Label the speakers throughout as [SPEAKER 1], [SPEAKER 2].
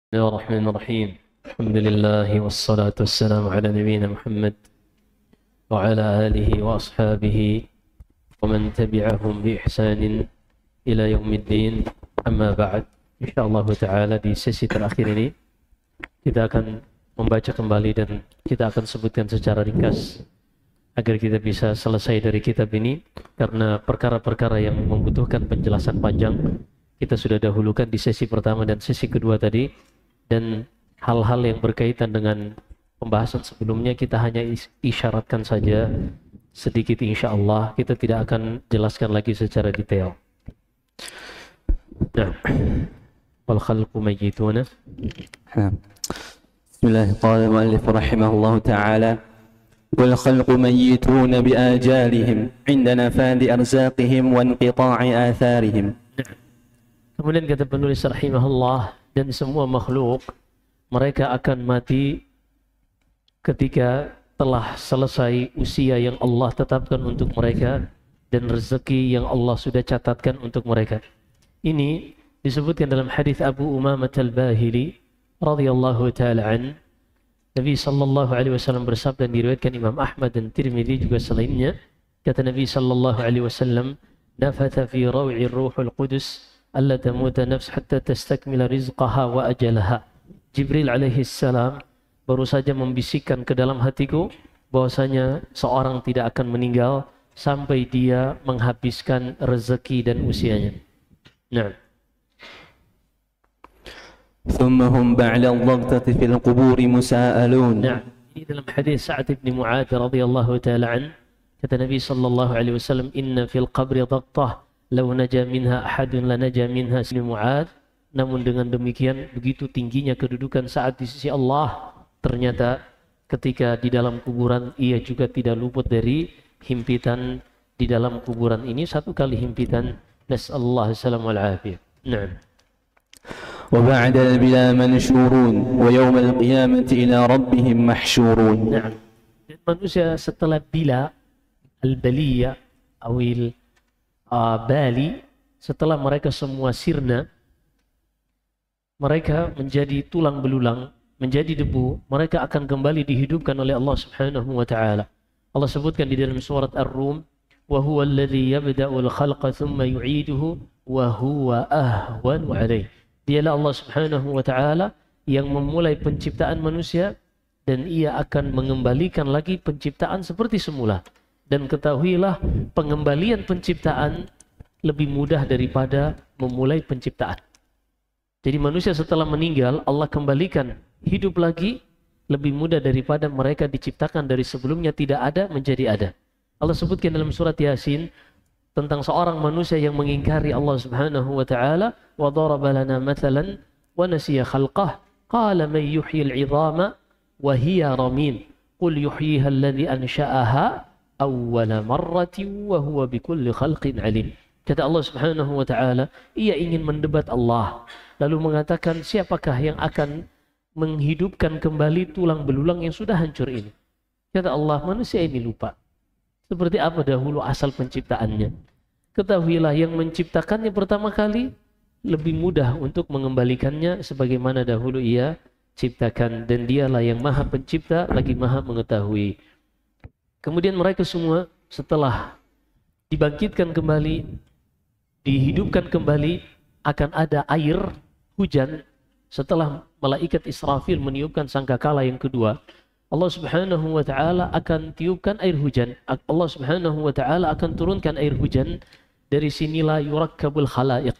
[SPEAKER 1] بسم الله الرحمن الرحيم. الحمد لله والصلاة والسلام على نبينا محمد وعلى آله وأصحابه ومن تبعهم بإحسان إلى يوم الدين. أما بعد, insyaallah ta'ala di sesi terakhir ini kita akan membaca kembali dan kita akan sebutkan secara ringkas agar kita bisa selesai dari kitab ini, karena perkara-perkara yang membutuhkan penjelasan panjang kita sudah dahulukan di sesi pertama dan sesi kedua tadi, dan hal-hal yang berkaitan dengan pembahasan sebelumnya kita hanya isyaratkan saja sedikit, insyaallah kita tidak akan jelaskan lagi secara detail. Nah, wal khalqu mayyituna.
[SPEAKER 2] Bismillah, qala al-muallif rahimahullah ta'ala, wal khalqu mayyituna bi ajalihim 'inda nafadi arzaqihim wa inqita'i atharihim.
[SPEAKER 1] Kemudian kata penulis rahimahullah, dan semua makhluk mereka akan mati ketika telah selesai usia yang Allah tetapkan untuk mereka dan rezeki yang Allah sudah catatkan untuk mereka. Ini disebutkan dalam hadis Abu Umamah Al-Bahili radhiyallahu taala an. Nabi sallallahu alaihi wasallam bersabda, dan diriwayatkan Imam Ahmad dan Tirmidzi juga selainnya, kata Nabi sallallahu alaihi wasallam, nafatha fi raw'i ruhul qudus alla tamuta nafs hatta tastakmila rizqaha wa ajalaha. Jibril alaihi salam baru saja membisikkan ke dalam hatiku bahwasanya seorang tidak akan meninggal sampai dia menghabiskan rezeki dan usianya. Nah,
[SPEAKER 2] ثم هم بعد الضغطة في القبور مساءلون.
[SPEAKER 1] nah, ini dalam hadis Sa'ad bin Mu'adz radhiyallahu taala an, kata Nabi sallallahu alaihi wasallam, inna fil qabri dhaqtah law naja minha ahadun la naja minha Sa'ad bin Mu'adz. Namun dengan demikian begitu tingginya kedudukan Sa'ad di sisi Allah, ternyata ketika di dalam kuburan ia juga tidak luput dari himpitan di dalam kuburan ini, satu kali himpitan. Nas'allahu salamul afiyah. Nah,
[SPEAKER 2] وبعد البلا منشورون ويوم القيامة إلى ربهم محشورون.
[SPEAKER 1] nah, dan manusia setelah bila al-baliyah awil bali, setelah mereka semua sirna, mereka menjadi tulang belulang, menjadi debu, mereka akan kembali dihidupkan oleh Allah Subhanahu wa taala. Allah sebutkan di dalam surat Ar-Rum, wa huwa alladhi yabda'ul khalqa thumma yu'iduhu wa huwa ahwanu 'alayh. Dialah Allah Subhanahu wa taala yang memulai penciptaan manusia dan ia akan mengembalikan lagi penciptaan seperti semula. Dan ketahuilah, pengembalian penciptaan lebih mudah daripada memulai penciptaan. Jadi manusia setelah meninggal Allah kembalikan hidup lagi lebih mudah daripada mereka diciptakan dari sebelumnya tidak ada menjadi ada. Allah sebutkan dalam surat Yasin tentang seorang manusia yang mengingkari Allah Subhanahu wa taala, wa daraba lana mathalan wa nasiya khalqah qala man yuhyil 'idhama wa hiya ramim qul yuhyiha alladhi ansha'aha awwala marratin wa huwa bikulli khalqin 'alim. Kata Allah Subhanahu wa taala, ia ingin mendebat Allah lalu mengatakan, siapakah yang akan menghidupkan kembali tulang belulang yang sudah hancur ini? Kata Allah, manusia ini lupa seperti apa dahulu asal penciptaannya. Ketahuilah, yang menciptakannya pertama kali lebih mudah untuk mengembalikannya sebagaimana dahulu ia ciptakan, dan dialah yang maha pencipta lagi maha mengetahui. Kemudian mereka semua setelah dibangkitkan kembali, dihidupkan kembali, akan ada air hujan setelah malaikat Israfil meniupkan sangkakala yang kedua. Allah Subhanahu wa taala akan tiupkan air hujan. Allah Subhanahu wa taala akan turunkan air hujan. Dari sinilah yurakkabul khalaiq.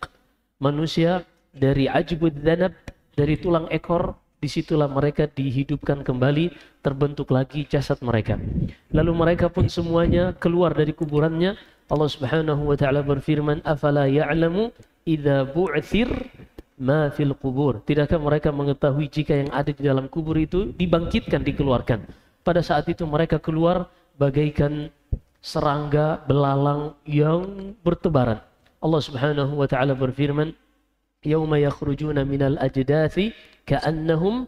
[SPEAKER 1] Manusia dari ajbud dhanab, dari tulang ekor, disitulah mereka dihidupkan kembali, terbentuk lagi jasad mereka. Lalu mereka pun semuanya keluar dari kuburannya. Allah Subhanahu wa taala berfirman, afala ya'lamu idza bu'thir ma fil kubur. Tidakkah mereka mengetahui jika yang ada di dalam kubur itu dibangkitkan, dikeluarkan? Pada saat itu mereka keluar bagaikan serangga belalang yang bertebaran. Allah Subhanahu wa taala berfirman, yauma yakhrujuna minal ajdathi ka'annahum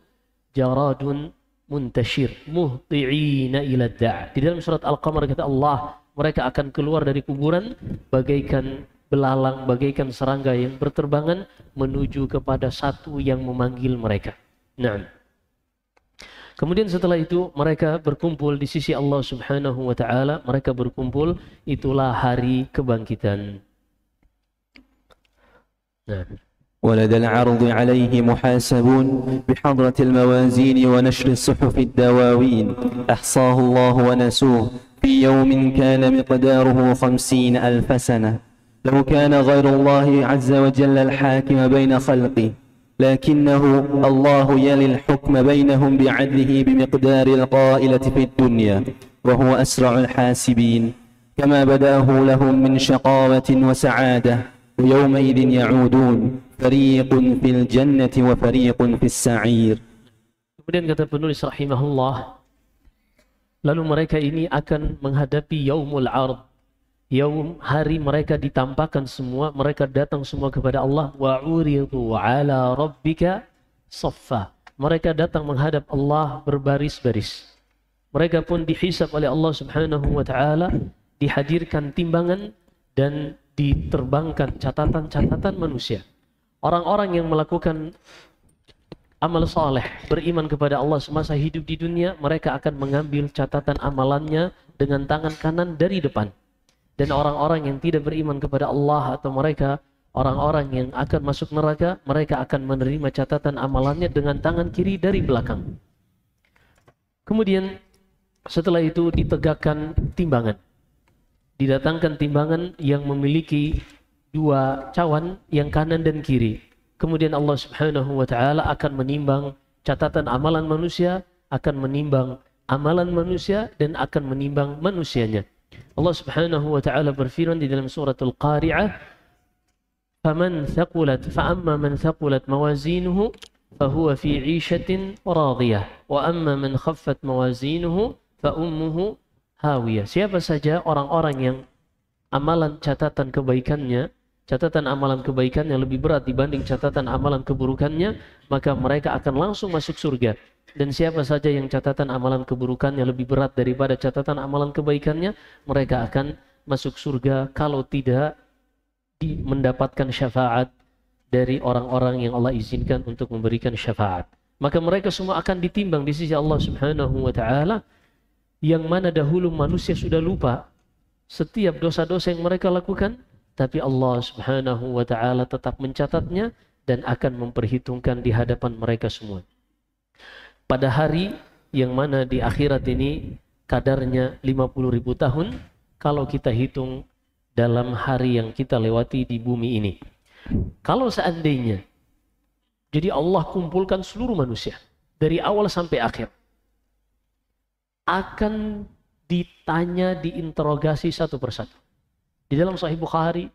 [SPEAKER 1] jaradun muntashir muhti'ina ila da'. Di dalam surat Al-Qamar kata Allah, mereka akan keluar dari kuburan bagaikan belalang, bagaikan serangga yang berterbangan menuju kepada satu yang memanggil mereka. Nah, kemudian setelah itu mereka berkumpul di sisi Allah Subhanahu wa taala, mereka berkumpul, itulah hari kebangkitan. Nah,
[SPEAKER 2] ولدى العرض عليه محاسبون بحضرة الموازين ونشر الصحف الدواوين أحصاه الله ونسوه في يوم كان مقداره 50,000 سنة. لو كان غير الله عز وجل الحاكم بين خلقه لكنه الله يلي الحكم بينهم بعدله بمقدار القائلة في الدنيا وهو أسرع الحاسبين كما بدأه لهم من شقاوة وسعادة ويومئذ يعودون فريق في الجنة وفريق في السعير.
[SPEAKER 1] Kemudian kata penulis rahimahullah, lalu mereka ini akan menghadapi yaumul ard, hari mereka ditampakkan semua, mereka datang semua kepada Allah. Wa uridu ala rabbika saffa, mereka datang menghadap Allah berbaris-baris. Mereka pun dihisab oleh Allah Subhanahu wa taala, dihadirkan timbangan dan diterbangkan catatan-catatan manusia. Orang-orang yang melakukan amal saleh, beriman kepada Allah semasa hidup di dunia, mereka akan mengambil catatan amalannya dengan tangan kanan dari depan. Dan orang-orang yang tidak beriman kepada Allah atau mereka orang-orang yang akan masuk neraka, mereka akan menerima catatan amalannya dengan tangan kiri dari belakang. Kemudian setelah itu ditegakkan timbangan. Didatangkan timbangan yang memiliki dua cawan, yang kanan dan kiri. Kemudian Allah Subhanahu wa taala akan menimbang catatan amalan manusia, akan menimbang amalan manusia dan akan menimbang manusianya. Allah Subhanahu wa taala berfirman di dalam suratul Qari'ah, "Faman thaqulat fa'amma man thaqulat mawazinuhu fahuwa fi 'ishatin radiyah wa amma man khaffat mawazinuhu fa ummuhu hawiyah." Siapa saja orang-orang yang amalan catatan kebaikannya, catatan amalan kebaikannya lebih berat dibanding catatan amalan keburukannya, maka mereka akan langsung masuk surga. Dan siapa saja yang catatan amalan keburukannya lebih berat daripada catatan amalan kebaikannya, mereka akan masuk surga kalau tidak mendapatkan syafaat dari orang-orang yang Allah izinkan untuk memberikan syafaat. Maka mereka semua akan ditimbang di sisi Allah Subhanahu wa taala, yang mana dahulu manusia sudah lupa setiap dosa-dosa yang mereka lakukan, tapi Allah Subhanahu wa taala tetap mencatatnya dan akan memperhitungkan di hadapan mereka semua. Pada hari yang mana di akhirat ini kadarnya 50.000 tahun kalau kita hitung dalam hari yang kita lewati di bumi ini. Kalau seandainya jadi Allah kumpulkan seluruh manusia dari awal sampai akhir, akan ditanya, diinterogasi satu persatu. Di dalam Sahih Bukhari,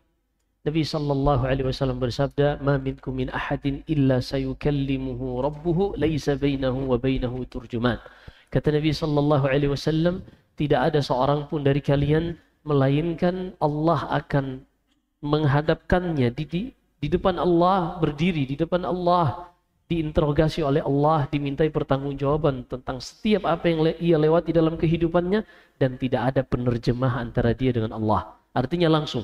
[SPEAKER 1] Nabi sallallahu alaihi wasallam bersabda, "Ma minkum min ahadin illa sayukallimuhu rabbuhu laisa bainahu wa bainahu turjuman." Kata Nabi sallallahu alaihi wasallam, tidak ada seorang pun dari kalian melainkan Allah akan menghadapkannya di depan Allah, berdiri di depan Allah, diinterogasi oleh Allah, dimintai pertanggungjawaban tentang setiap apa yang ia lewati dalam kehidupannya, dan tidak ada penerjemah antara dia dengan Allah. Artinya langsung.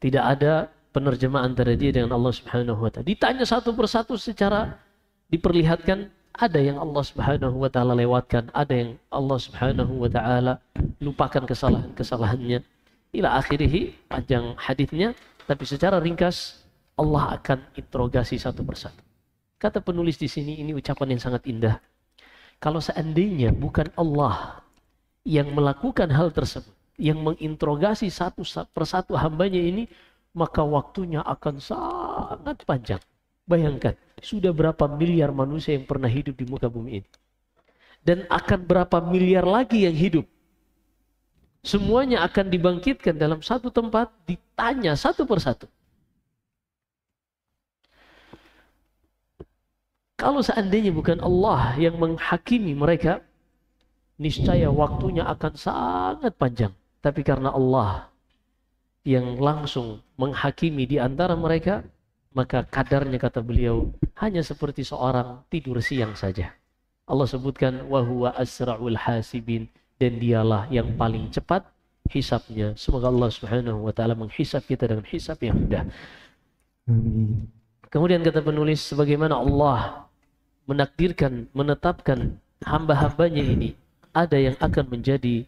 [SPEAKER 1] Tidak ada penerjemah antara dia dengan Allah Subhanahu wa taala. Ditanya satu persatu secara diperlihatkan, ada yang Allah Subhanahu wa taala lewatkan, ada yang Allah Subhanahu wa taala lupakan kesalahan-kesalahannya. Ila akhirih, panjang hadisnya, tapi secara ringkas Allah akan interogasi satu persatu. Kata penulis di sini, ini ucapan yang sangat indah. Kalau seandainya bukan Allah yang melakukan hal tersebut, yang menginterogasi satu persatu hambanya ini, maka waktunya akan sangat panjang. Bayangkan, sudah berapa miliar manusia yang pernah hidup di muka bumi ini. Dan akan berapa miliar lagi yang hidup. Semuanya akan dibangkitkan dalam satu tempat, ditanya satu persatu. Kalau seandainya bukan Allah yang menghakimi mereka, niscaya waktunya akan sangat panjang. Tapi karena Allah yang langsung menghakimi di antara mereka, maka kadarnya, kata beliau, hanya seperti seorang tidur siang saja. Allah sebutkan, wa huwa asra'ul hasibin, dan dialah yang paling cepat hisabnya. Semoga Allah Subhanahu wa taala menghisab kita dengan hisab yang mudah. Kemudian kata penulis, sebagaimana Allah menakdirkan, menetapkan hamba-hambanya ini ada yang akan menjadi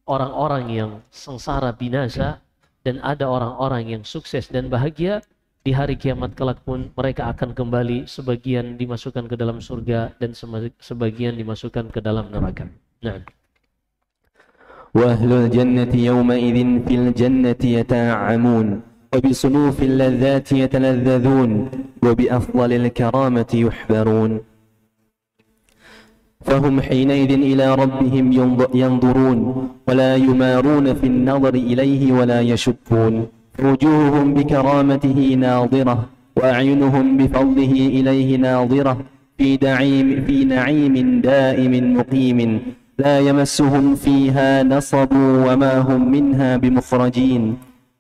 [SPEAKER 1] orang-orang yang sengsara binasa dan ada orang-orang yang sukses dan bahagia, di hari kiamat kelak pun mereka akan kembali, sebagian dimasukkan ke dalam surga dan sebagian dimasukkan ke dalam neraka. Nah.
[SPEAKER 2] وأهل الجنة يومئذ في الجنة يتنعمون وبصنوف اللذات يتلذذون وبأفضل الكرامة يحبرون فهم حينئذ إلى ربهم ينظرون ولا يمارون في النظر إليه ولا يشكون وجوههم بكرامته ناظرة وأعينهم بفضله إليه ناظرة في نعيم دائم مقيم لا يمسهم فيها نصب وما هم منها بمخرجين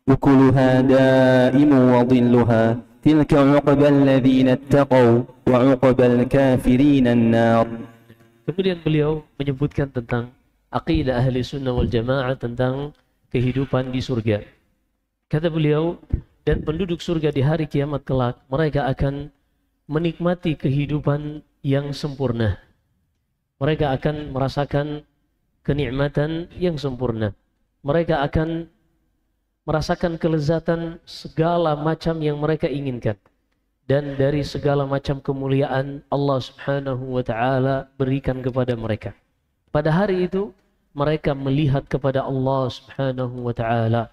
[SPEAKER 2] أكلها دائم وظلها تلك عقبى الذين اتقوا وعقبى الكافرين النار.
[SPEAKER 1] Kemudian beliau menyebutkan tentang aqidah ahli sunnah wal jamaah tentang kehidupan di surga. Kata beliau, dan penduduk surga di hari kiamat kelak, mereka akan menikmati kehidupan yang sempurna. Mereka akan merasakan kenikmatan yang sempurna. Mereka akan merasakan kelezatan segala macam yang mereka inginkan. Dan dari segala macam kemuliaan Allah Subhanahu wa ta'ala berikan kepada mereka. Pada hari itu mereka melihat kepada Allah Subhanahu wa ta'ala.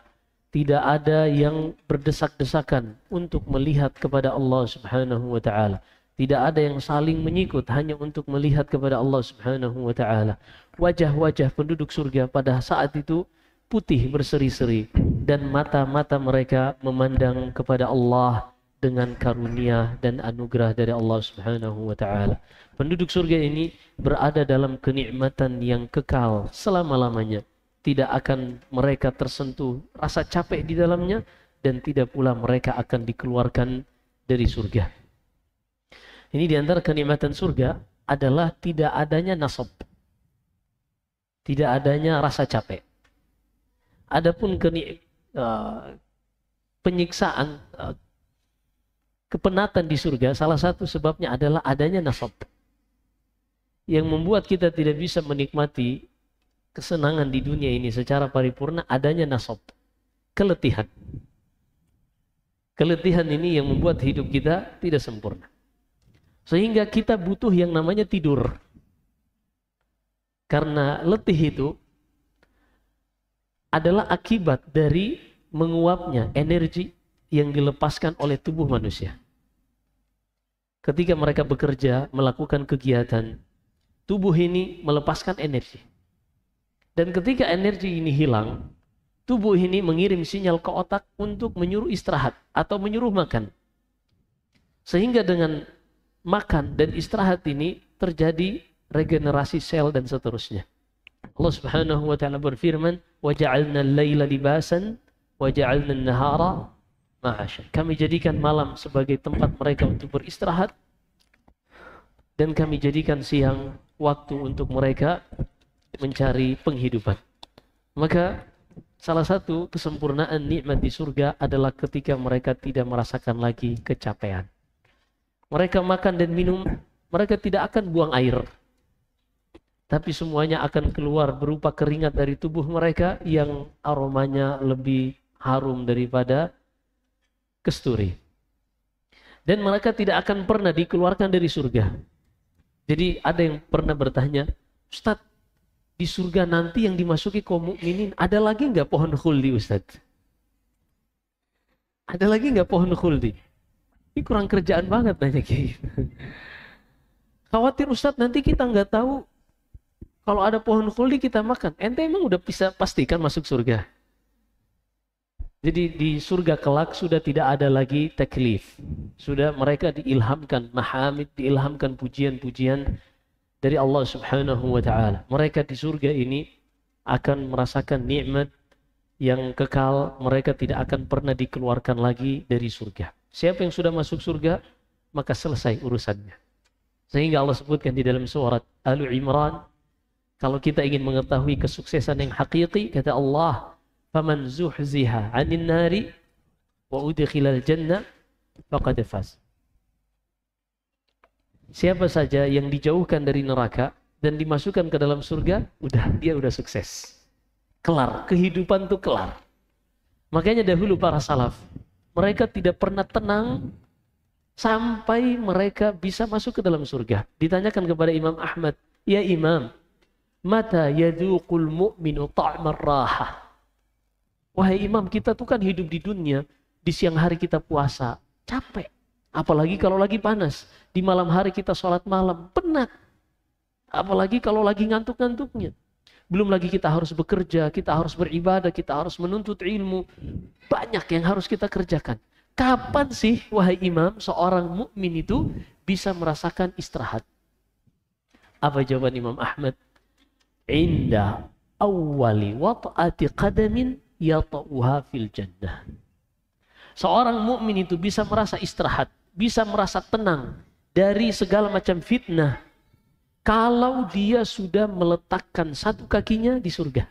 [SPEAKER 1] Tidak ada yang berdesak-desakan untuk melihat kepada Allah Subhanahu wa ta'ala. Tidak ada yang saling menyikut hanya untuk melihat kepada Allah Subhanahu wa ta'ala. Wajah-wajah penduduk surga pada saat itu putih berseri-seri dan mata-mata mereka memandang kepada Allah dengan karunia dan anugerah dari Allah Subhanahu wa ta'ala. Penduduk surga ini berada dalam kenikmatan yang kekal selama-lamanya. Tidak akan mereka tersentuh rasa capek di dalamnya dan tidak pula mereka akan dikeluarkan dari surga. Ini di antara kenikmatan surga adalah tidak adanya nasab. Tidak adanya rasa capek. Adapun penyiksaan, kepenatan di surga, salah satu sebabnya adalah adanya nasab. Yang membuat kita tidak bisa menikmati kesenangan di dunia ini secara paripurna, adanya nasab. Keletihan. Keletihan ini yang membuat hidup kita tidak sempurna. Sehingga kita butuh yang namanya tidur. Karena letih itu adalah akibat dari menguapnya energi yang dilepaskan oleh tubuh manusia. Ketika mereka bekerja, melakukan kegiatan, tubuh ini melepaskan energi. Dan ketika energi ini hilang, tubuh ini mengirim sinyal ke otak untuk menyuruh istirahat atau menyuruh makan. Sehingga dengan makan dan istirahat ini terjadi regenerasi sel dan seterusnya. Allah Subhanahu wa ta'ala berfirman, وَجَعَلْنَا اللَّيْلَ لِبَاسًا وَجَعَلْنَا النَّهَارَ مَعَاشًا. Kami jadikan malam sebagai tempat mereka untuk beristirahat dan kami jadikan siang waktu untuk mereka mencari penghidupan. Maka salah satu kesempurnaan nikmat di surga adalah ketika mereka tidak merasakan lagi kecapean. Mereka makan dan minum, mereka tidak akan buang air. Tapi semuanya akan keluar berupa keringat dari tubuh mereka yang aromanya lebih harum daripada kesturi. Dan mereka tidak akan pernah dikeluarkan dari surga. Jadi ada yang pernah bertanya, Ustadz, di surga nanti yang dimasuki kaum mukminin, ada lagi nggak pohon khuldi, Ustadz? Ada lagi nggak pohon khuldi? Ini kurang kerjaan banget nanya kayak gitu. Khawatir Ustadz nanti kita nggak tahu kalau ada pohon khuldi kita makan. Ente emang udah bisa pastikan masuk surga? Jadi di surga kelak sudah tidak ada lagi taklif. Sudah mereka diilhamkan mahamid, diilhamkan pujian-pujian dari Allah Subhanahu wa ta'ala. Mereka di surga ini akan merasakan nikmat yang kekal. Mereka tidak akan pernah dikeluarkan lagi dari surga. Siapa yang sudah masuk surga, maka selesai urusannya. Sehingga Allah sebutkan di dalam surat Al-Imran, kalau kita ingin mengetahui kesuksesan yang hakiki, kata Allah, faman zuhziha 'anil nari wa udkhilal jannah faqad faz. Siapa saja yang dijauhkan dari neraka dan dimasukkan ke dalam surga, dia udah sukses. Kelar, kehidupan tuh kelar. Makanya dahulu para salaf, mereka tidak pernah tenang sampai mereka bisa masuk ke dalam surga. Ditanyakan kepada Imam Ahmad, "Ya Imam, mata yaduqul mu'minu ta'mar raha?" Wahai Imam, kita tuh kan hidup di dunia, di siang hari kita puasa, capek. Apalagi kalau lagi panas. Di malam hari kita sholat malam, penat. Apalagi kalau lagi ngantuk-ngantuknya. Belum lagi kita harus bekerja, kita harus beribadah, kita harus menuntut ilmu. Banyak yang harus kita kerjakan. Kapan sih, wahai Imam, seorang mukmin itu bisa merasakan istirahat? Apa jawaban Imam Ahmad? Inda awwali wat'ati qadamin yata'uha fil jannah. Seorang mukmin itu bisa merasa istirahat, bisa merasa tenang dari segala macam fitnah kalau dia sudah meletakkan satu kakinya di surga.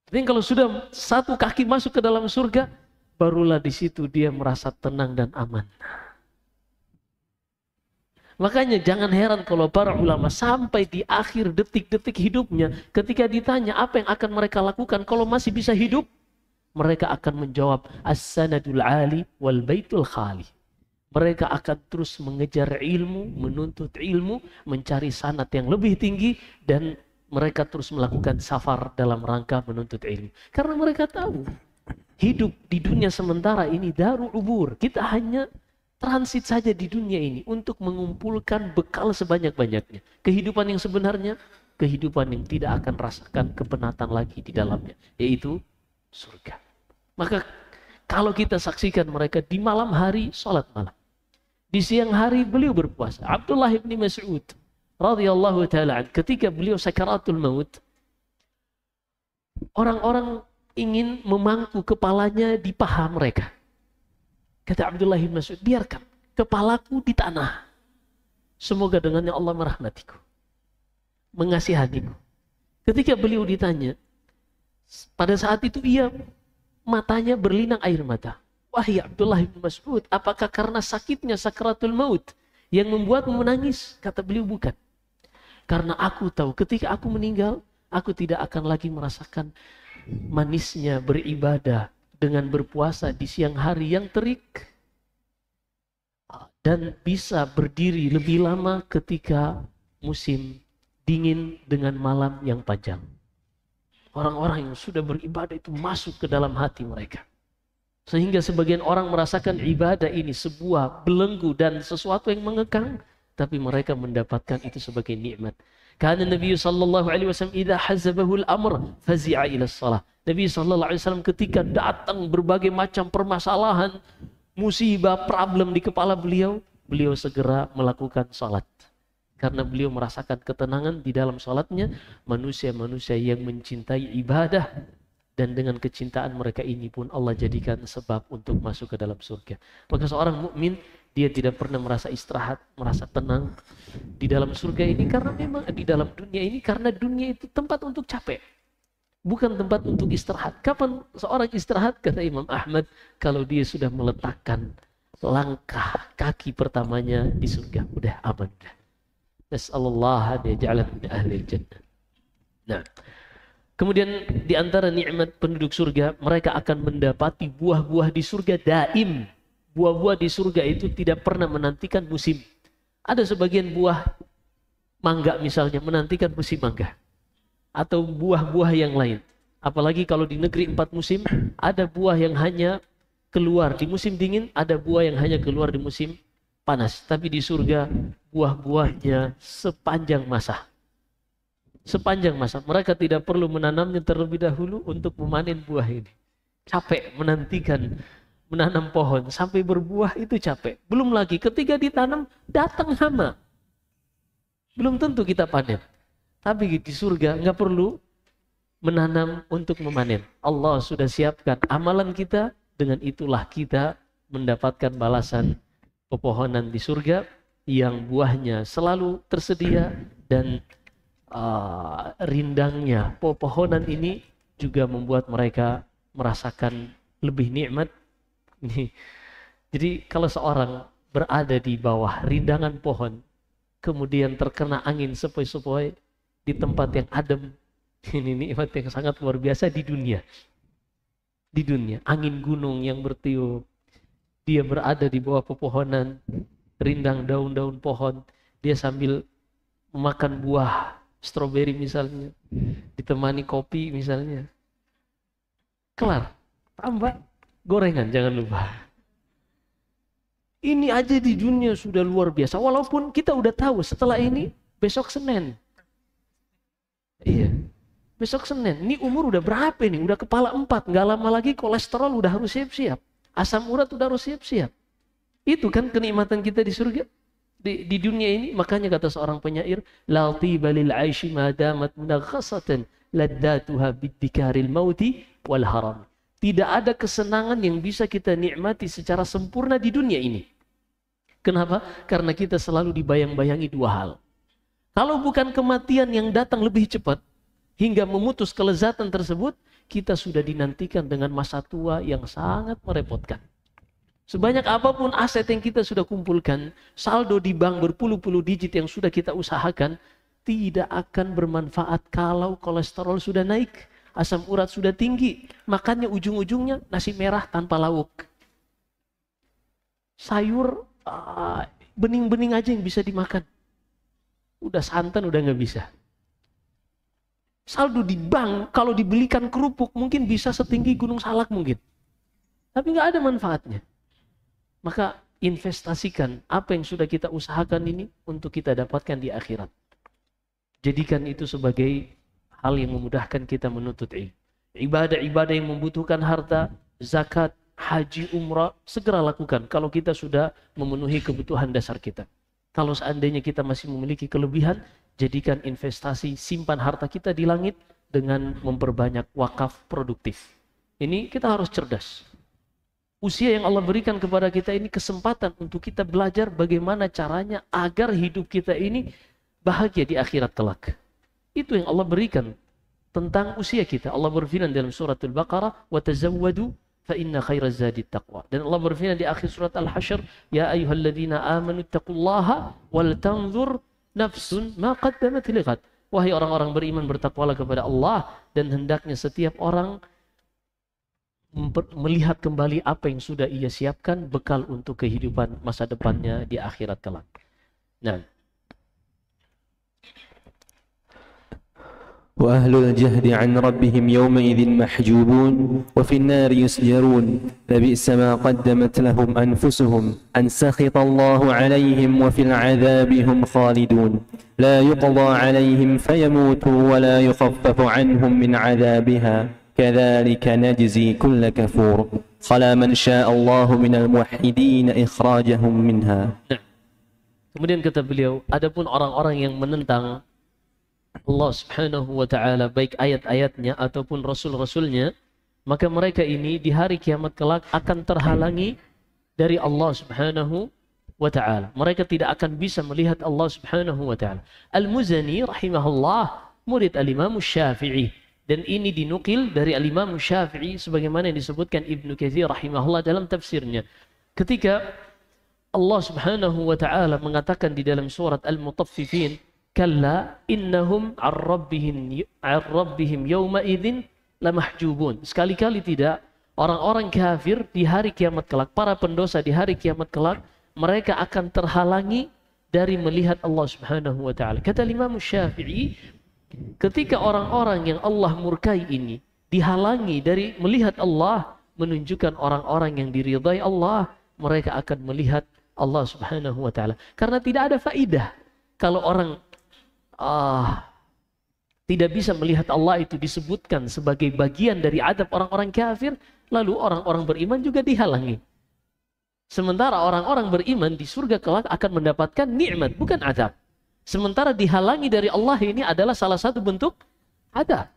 [SPEAKER 1] Jadi kalau sudah satu kaki masuk ke dalam surga, barulah di situ dia merasa tenang dan aman. Makanya jangan heran kalau para ulama sampai di akhir detik-detik hidupnya, ketika ditanya apa yang akan mereka lakukan kalau masih bisa hidup, mereka akan menjawab as-sanadul ali wal baitul khali. Mereka akan terus mengejar ilmu, menuntut ilmu, mencari sanad yang lebih tinggi, dan mereka terus melakukan safar dalam rangka menuntut ilmu. Karena mereka tahu hidup di dunia sementara ini darul ubur. Kita hanya transit saja di dunia ini untuk mengumpulkan bekal sebanyak-banyaknya. Kehidupan yang sebenarnya, kehidupan yang tidak akan rasakan kepenatan lagi di dalamnya, yaitu surga. Maka kalau kita saksikan mereka di malam hari sholat malam, di siang hari beliau berpuasa. Abdullah bin Mas'ud radhiyallahu ta'ala ketika beliau sakaratul maut, orang-orang ingin memangku kepalanya di paha mereka. Kata Abdullah bin Mas'ud, biarkan kepalaku di tanah. Semoga dengannya Allah merahmatiku, mengasihaniku. Ketika beliau ditanya, pada saat itu ia matanya berlinang air mata. Wahai Abdullah bin Mas'ud, apakah karena sakitnya sakaratul maut yang membuatmu menangis? Kata beliau, bukan. Karena aku tahu ketika aku meninggal, aku tidak akan lagi merasakan manisnya beribadah dengan berpuasa di siang hari yang terik. Dan bisa berdiri lebih lama ketika musim dingin dengan malam yang panjang. Orang-orang yang sudah beribadah itu masuk ke dalam hati mereka. Sehingga sebagian orang merasakan ibadah ini sebuah belenggu dan sesuatu yang mengekang, tapi mereka mendapatkan itu sebagai nikmat. Karena Nabi sallallahu alaihi wasallam idza hazabahu al-amr fazi'a ila shalah. Nabi sallallahu alaihi wasallam ketika datang berbagai macam permasalahan, musibah, problem di kepala beliau, beliau segera melakukan salat. Karena beliau merasakan ketenangan di dalam salatnya, manusia-manusia yang mencintai ibadah. Dan dengan kecintaan mereka ini pun Allah jadikan sebab untuk masuk ke dalam surga. Maka seorang mukmin dia tidak pernah merasa istirahat, merasa tenang di dalam surga ini, karena memang di dalam dunia ini, karena dunia itu tempat untuk capek, bukan tempat untuk istirahat. Kapan seorang istirahat? Kata Imam Ahmad, kalau dia sudah meletakkan langkah kaki pertamanya di surga, udah aman udah. Nas'alullah an yaj'alana min ahli jannah. Nah, kemudian di antara nikmat penduduk surga, mereka akan mendapati buah-buah di surga daim. Buah-buah di surga itu tidak pernah menantikan musim. Ada sebagian buah mangga misalnya menantikan musim mangga. Atau buah-buah yang lain. Apalagi kalau di negeri 4 musim, ada buah yang hanya keluar di musim dingin, ada buah yang hanya keluar di musim panas. Tapi di surga, buah-buahnya sepanjang masa. Sepanjang masa. Mereka tidak perlu menanamnya terlebih dahulu untuk memanen buah ini. Capek menanam pohon sampai berbuah itu capek. Belum lagi ketika ditanam datang hama. Belum tentu kita panen. Tapi di surga nggak perlu menanam untuk memanen. Allah sudah siapkan amalan kita, dengan itulah kita mendapatkan balasan pepohonan di surga yang buahnya selalu tersedia dan rindangnya pepohonan ini juga membuat mereka merasakan lebih nikmat. Jadi kalau seorang berada di bawah rindangan pohon, kemudian terkena angin sepoi-sepoi di tempat yang adem, ini nikmat yang sangat luar biasa di dunia. Di dunia, angin gunung yang bertiup, dia berada di bawah pepohonan, rindang daun-daun pohon, dia sambil memakan buah stroberi misalnya, ditemani kopi misalnya. Kelar, tambah gorengan jangan lupa. Ini aja di dunia sudah luar biasa, walaupun kita udah tahu setelah ini besok Senin. Iya, besok Senin. Ini umur udah berapa nih? Udah kepala 4, nggak lama lagi kolesterol udah harus siap-siap. Asam urat udah harus siap-siap. Itu kan kenikmatan kita di surga. Di dunia ini, makanya kata seorang penyair, la tiba lil aishi ma damat munaghasatan laddatuha biddikaril mauti wal haram. Tidak ada kesenangan yang bisa kita nikmati secara sempurna di dunia ini. Kenapa? Karena kita selalu dibayang-bayangi dua hal. Kalau bukan kematian yang datang lebih cepat hingga memutus kelezatan tersebut, kita sudah dinantikan dengan masa tua yang sangat merepotkan. Sebanyak apapun aset yang kita sudah kumpulkan, saldo di bank berpuluh-puluh digit yang sudah kita usahakan, tidak akan bermanfaat kalau kolesterol sudah naik, asam urat sudah tinggi, makannya ujung-ujungnya nasi merah tanpa lauk. Sayur bening-bening aja yang bisa dimakan. Udah santan udah nggak bisa. Saldo di bank kalau dibelikan kerupuk mungkin bisa setinggi Gunung Salak mungkin. Tapi nggak ada manfaatnya. Maka investasikan apa yang sudah kita usahakan ini untuk kita dapatkan di akhirat. Jadikan itu sebagai hal yang memudahkan kita menuntut ilmu. Ibadah-ibadah yang membutuhkan harta, zakat, haji, umrah, segera lakukan kalau kita sudah memenuhi kebutuhan dasar kita. Kalau seandainya kita masih memiliki kelebihan, jadikan investasi, simpan harta kita di langit dengan memperbanyak wakaf produktif. Ini kita harus cerdas. Usia yang Allah berikan kepada kita ini kesempatan untuk kita belajar bagaimana caranya agar hidup kita ini bahagia di akhirat kelak. Itu yang Allah berikan tentang usia kita. Allah berfirman dalam surat Al-Baqarah, "Wa tazawwadu fa inna khairaz zadi taqwa." Dan Allah berfirman di akhir surat Al-Hasyr, "Ya ayyuhalladzina amanu taqullaha wal tanzur nafsun ma qaddamat lighad." Wahai orang-orang beriman, bertakwalah kepada Allah dan hendaknya setiap orang melihat kembali apa yang sudah ia siapkan bekal untuk kehidupan masa depannya di akhirat kelak. Nah,
[SPEAKER 2] وأهل الجهد عن ربهم يومئذ محجوبون وفي النار يسجرون لبئس ما قدمت لهم أنفسهم أن سخط الله عليهم وفي العذاب هم خالدون لا يقضى عليهم فيموتوا ولا يخفف عنهم من عذابها كذلك نجزي كل كفور خلا من شاء الله من الموحدين إخراجهم منها.
[SPEAKER 1] Kemudian kata beliau, adapun orang-orang yang menentang Allah Subhanahu wa ta'ala, baik ayat-ayatnya ataupun rasul-rasulnya, maka mereka ini di hari kiamat kelak akan terhalangi dari Allah Subhanahu wa ta'ala. Mereka tidak akan bisa melihat Allah Subhanahu wa ta'ala. Al-Muzani rahimahullah murid al-Imam Syafi'i, dan ini dinukil dari al-Imam Syafi'i sebagaimana yang disebutkan Ibnu Katsir rahimahullah dalam tafsirnya. Ketika Allah Subhanahu wa ta'ala mengatakan di dalam surat Al-Mutaffifin, kalla innahum ar-rabbihim yawma idzin lamahjubun. Sekali-kali tidak, orang-orang kafir di hari kiamat kelak, para pendosa di hari kiamat kelak, mereka akan terhalangi dari melihat Allah Subhanahu wa ta'ala. Kata Imam Syafi'i, ketika orang-orang yang Allah murkai ini dihalangi dari melihat Allah, menunjukkan orang-orang yang diridai Allah, mereka akan melihat Allah Subhanahu wa ta'ala. Karena tidak ada faidah kalau orang tidak bisa melihat Allah itu disebutkan sebagai bagian dari adab orang-orang kafir, lalu orang-orang beriman juga dihalangi. Sementara orang-orang beriman di surga kelak akan mendapatkan nikmat, bukan adab. Sementara dihalangi dari Allah ini adalah salah satu bentuk adab.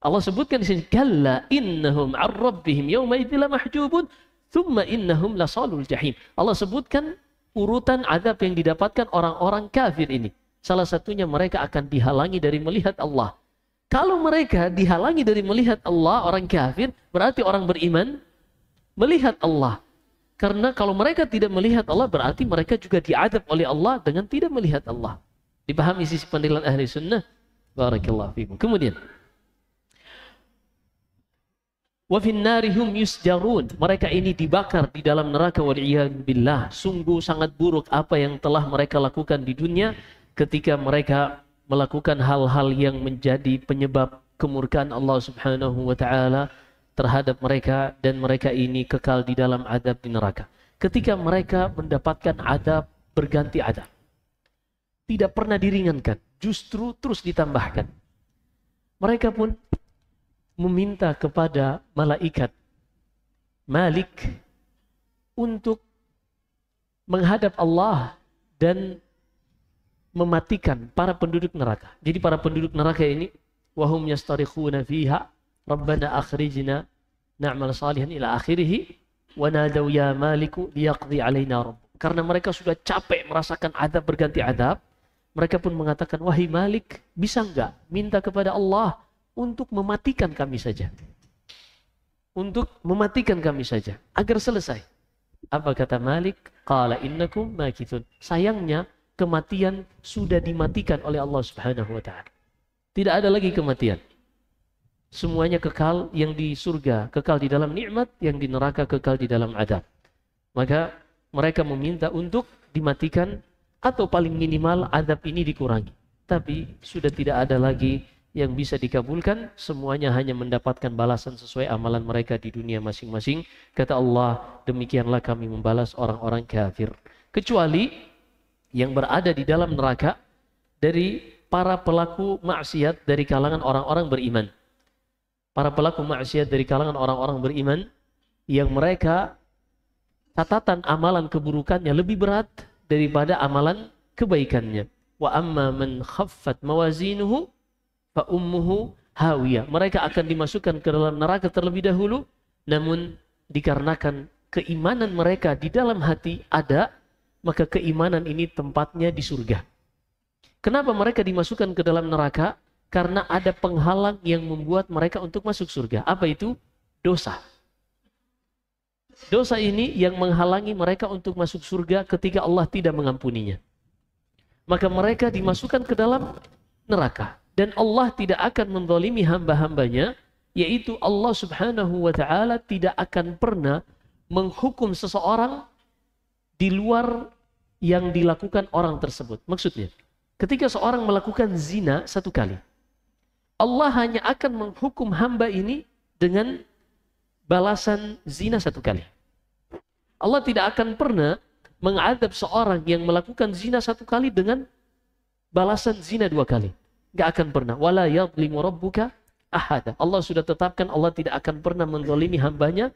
[SPEAKER 1] Allah sebutkan di sini, kalla innahum ar-rabbihim yawma idzin lamahjubun thumma innahum lasalul jahim. Allah sebutkan urutan adab yang didapatkan orang-orang kafir ini. Salah satunya mereka akan dihalangi dari melihat Allah. Kalau mereka dihalangi dari melihat Allah, orang kafir, berarti orang beriman melihat Allah. Karena kalau mereka tidak melihat Allah, berarti mereka juga diadab oleh Allah dengan tidak melihat Allah. Dipahami sisi penilaian ahli sunnah? Barakallahu fikum. Kemudian, wa fin narihum yusjarun. Mereka ini dibakar di dalam neraka, wal'iyadu billah. Sungguh sangat buruk apa yang telah mereka lakukan di dunia ketika mereka melakukan hal-hal yang menjadi penyebab kemurkaan Allah Subhanahu wa taala terhadap mereka, dan mereka ini kekal di dalam adab di neraka. Ketika mereka mendapatkan adab berganti adab, tidak pernah diringankan, justru terus ditambahkan. Mereka pun meminta kepada malaikat Malik untuk menghadap Allah dan mematikan para penduduk neraka. Jadi para penduduk neraka ini, wahum yastarikhuna fiha Rabbana akhrijna na'mal salihan ila akhirih wa nadaw ya maliku liyaqdi alaina rabb. Karena mereka sudah capek merasakan adab berganti adab, mereka pun mengatakan, wahai Malik, bisa enggak minta kepada Allah untuk mematikan kami saja. Untuk mematikan kami saja agar selesai. Apa kata Malik? Qala innakum makithun. Sayangnya kematian sudah dimatikan oleh Allah Subhanahu wa taala. Tidak ada lagi kematian. Semuanya kekal, yang di surga kekal di dalam nikmat, yang di neraka kekal di dalam adab. Maka mereka meminta untuk dimatikan atau paling minimal adab ini dikurangi. Tapi sudah tidak ada lagi yang bisa dikabulkan, semuanya hanya mendapatkan balasan sesuai amalan mereka di dunia masing-masing. Kata Allah, demikianlah kami membalas orang-orang kafir. Kecuali yang berada di dalam neraka dari para pelaku maksiat dari kalangan orang-orang beriman. Para pelaku maksiat dari kalangan orang-orang beriman yang mereka catatan amalan keburukannya lebih berat daripada amalan kebaikannya. Wa amma man khaffat mawazinuhu fa ummuhu hawiyah. Mereka akan dimasukkan ke dalam neraka terlebih dahulu, namun dikarenakan keimanan mereka di dalam hati ada, maka keimanan ini tempatnya di surga. Kenapa mereka dimasukkan ke dalam neraka? Karena ada penghalang yang membuat mereka untuk masuk surga. Apa itu? Dosa. Dosa ini yang menghalangi mereka untuk masuk surga ketika Allah tidak mengampuninya. Maka mereka dimasukkan ke dalam neraka. Dan Allah tidak akan menzalimi hamba-hambanya, yaitu Allah Subhanahu wa taala tidak akan pernah menghukum seseorang di luar yang dilakukan orang tersebut. Maksudnya, ketika seorang melakukan zina satu kali, Allah hanya akan menghukum hamba ini dengan balasan zina satu kali. Allah tidak akan pernah mengadab seorang yang melakukan zina satu kali dengan balasan zina dua kali. Gak akan pernah. Wala yadlimu rabbuka ahada. Allah sudah tetapkan, Allah tidak akan pernah menzalimi hambanya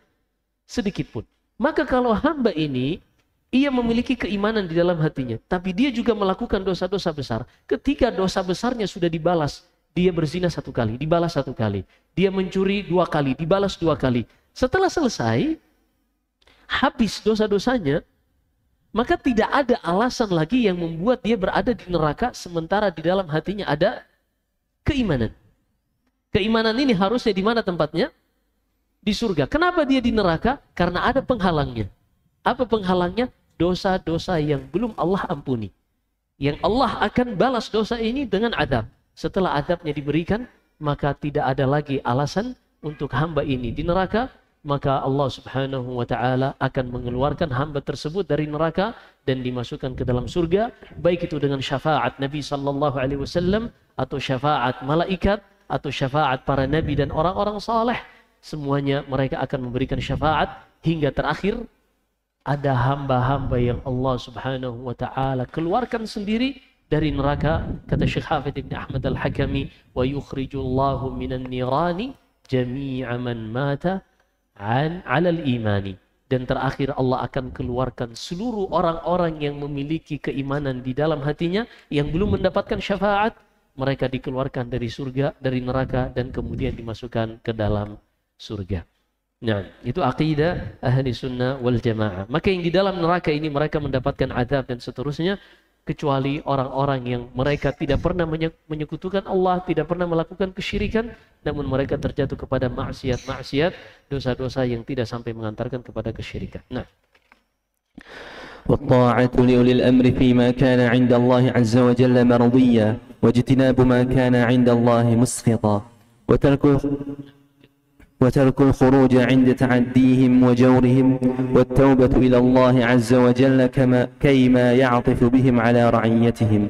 [SPEAKER 1] sedikit pun. Maka kalau hamba ini, ia memiliki keimanan di dalam hatinya, tapi dia juga melakukan dosa-dosa besar. Ketika dosa besarnya sudah dibalas, dia berzina satu kali, dibalas satu kali. Dia mencuri dua kali, dibalas dua kali. Setelah selesai, habis dosa-dosanya, maka tidak ada alasan lagi yang membuat dia berada di neraka, sementara di dalam hatinya ada keimanan. Keimanan ini harusnya di mana tempatnya? Di surga. Kenapa dia di neraka? Karena ada penghalangnya. Apa penghalangnya? Dosa-dosa yang belum Allah ampuni. Yang Allah akan balas dosa ini dengan adab. Setelah adabnya diberikan, maka tidak ada lagi alasan untuk hamba ini di neraka. Maka Allah Subhanahu wa taala akan mengeluarkan hamba tersebut dari neraka dan dimasukkan ke dalam surga, baik itu dengan syafaat Nabi sallallahu alaihi wasallam atau syafaat malaikat atau syafaat para nabi dan orang-orang saleh. Semuanya mereka akan memberikan syafaat hingga terakhir ada hamba-hamba yang Allah Subhanahu wa taala keluarkan sendiri dari neraka. Kata Syekh Hafidz Ibn Ahmad Al-Hakami, wa yukhrijullahu minan nirani jami'a man mata an 'alal imani. Dan terakhir Allah akan keluarkan seluruh orang-orang yang memiliki keimanan di dalam hatinya yang belum mendapatkan syafaat, mereka dikeluarkan dari surga, dari neraka, dan kemudian dimasukkan ke dalam surga. Nah, itu akidah ahli sunnah wal jamaah. Maka yang di dalam neraka ini mereka mendapatkan azab dan seterusnya. kecuali orang-orang yang mereka tidak pernah menyekutukan Allah, tidak pernah melakukan kesyirikan, namun mereka terjatuh kepada maksiat-maksiat, dosa-dosa yang tidak sampai mengantarkan kepada kesyirikan. Nah,
[SPEAKER 2] والطاعة لأولي الأمر فيما كان عند الله عز وجل مرضيا واجتناب ما كان عند الله مسخطا وترك الخروج عند تعديهم وجورهم والتوبة إلى الله عز وجل كيما يعطف بهم على رعيتهم.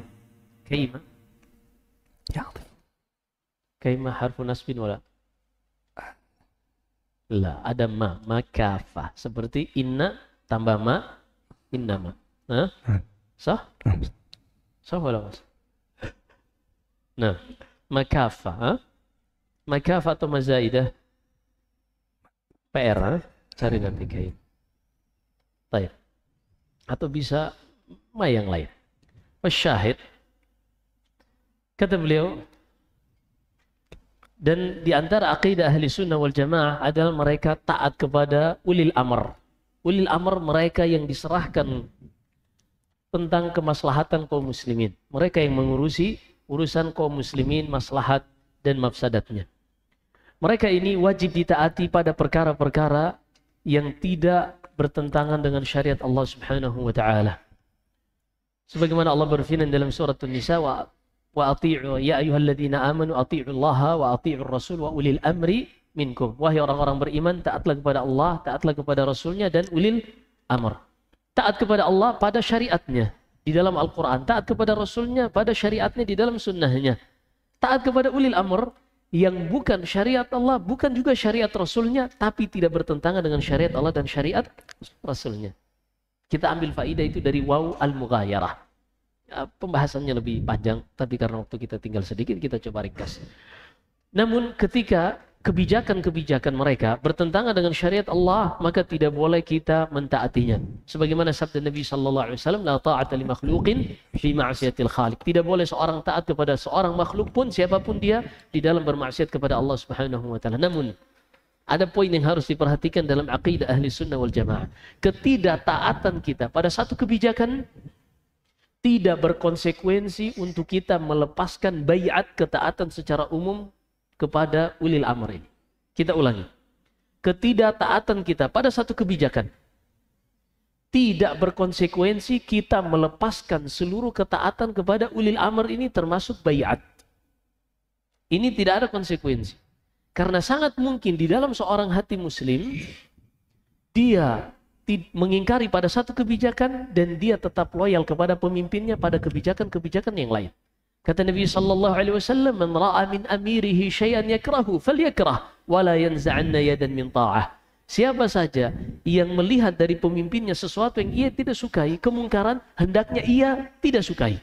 [SPEAKER 1] كيما حرف نصب ولا لا ada ma kafah seperti inna tambah ma innama. Sah? Sah wala mas? Nah, makafah, makafah atau mazaidah? PR, cari nanti kayak taib. Atau bisa ma yang lain. Syahid, kata beliau, dan di antara aqidah ahli sunnah wal jamaah adalah mereka taat kepada ulil amr. Ulil amr mereka yang diserahkan tentang kemaslahatan kaum muslimin. Mereka yang mengurusi urusan kaum muslimin, maslahat dan mafsadatnya. Mereka ini wajib ditaati pada perkara-perkara yang tidak bertentangan dengan syariat Allah Subhanahu wa taala. Sebagaimana Allah berfirman dalam surat An-Nisa, wa ati'u ya ayyuhalladzina amanu ati'ullaha wa ati'ur rasul wa ulil amri minkum. Wahai orang-orang beriman, taatlah kepada Allah, taatlah kepada Rasulnya dan ulil amr. Taat kepada Allah pada syariatnya di dalam Al-Quran, taat kepada Rasulnya pada syariatnya di dalam sunnahnya. Taat kepada ulil amr yang bukan syariat Allah, bukan juga syariat Rasulnya, tapi tidak bertentangan dengan syariat Allah dan syariat Rasulnya. Kita ambil faidah itu dari waw al-mughayarah. Ya, pembahasannya lebih panjang, tapi karena waktu kita tinggal sedikit, kita coba ringkas. Namun ketika kebijakan-kebijakan mereka bertentangan dengan syariat Allah, maka tidak boleh kita mentaatinya. Sebagaimana sabda Nabi sallallahu alaihi wasallam, la ta'ata li makhluqin fi ma'siyatil khaliq. Tidak boleh seorang taat kepada seorang makhluk pun, siapapun dia, di dalam bermaksiat kepada Allah Subhanahu wa taala. Namun ada poin yang harus diperhatikan dalam aqidah ahli sunnah wal jamaah. Ketidaktaatan kita pada satu kebijakan tidak berkonsekuensi untuk kita melepaskan baiat ketaatan secara umum kepada ulil amr ini. Kita ulangi. Ketidaktaatan kita pada satu kebijakan tidak berkonsekuensi kita melepaskan seluruh ketaatan kepada ulil amr ini termasuk baiat. Ini tidak ada konsekuensi. Karena sangat mungkin di dalam seorang hati muslim dia mengingkari pada satu kebijakan dan dia tetap loyal kepada pemimpinnya pada kebijakan-kebijakan yang lain. Kata Nabi sallallahu alaihi wasallam, "Man ra'a min amirihi syai'an yakrahu falyakrah wa la yanza'anna yadan min ta'ah." Siapa saja yang melihat dari pemimpinnya sesuatu yang ia tidak sukai, kemungkaran, hendaknya ia tidak sukai.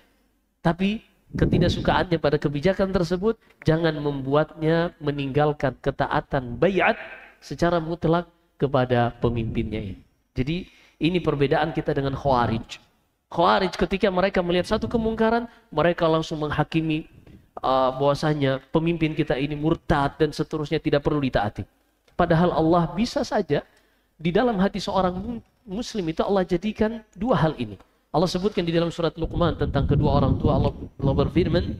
[SPEAKER 1] Tapi ketidaksukaannya pada kebijakan tersebut jangan membuatnya meninggalkan ketaatan baiat secara mutlak kepada pemimpinnya ini. Jadi ini perbedaan kita dengan Khawarij. Khawarij ketika mereka melihat satu kemungkaran, mereka langsung menghakimi bahwasanya pemimpin kita ini murtad dan seterusnya tidak perlu ditaati. Padahal Allah bisa saja di dalam hati seorang muslim itu Allah jadikan dua hal ini. Allah sebutkan di dalam surat Luqman tentang kedua orang tua. Allah berfirman,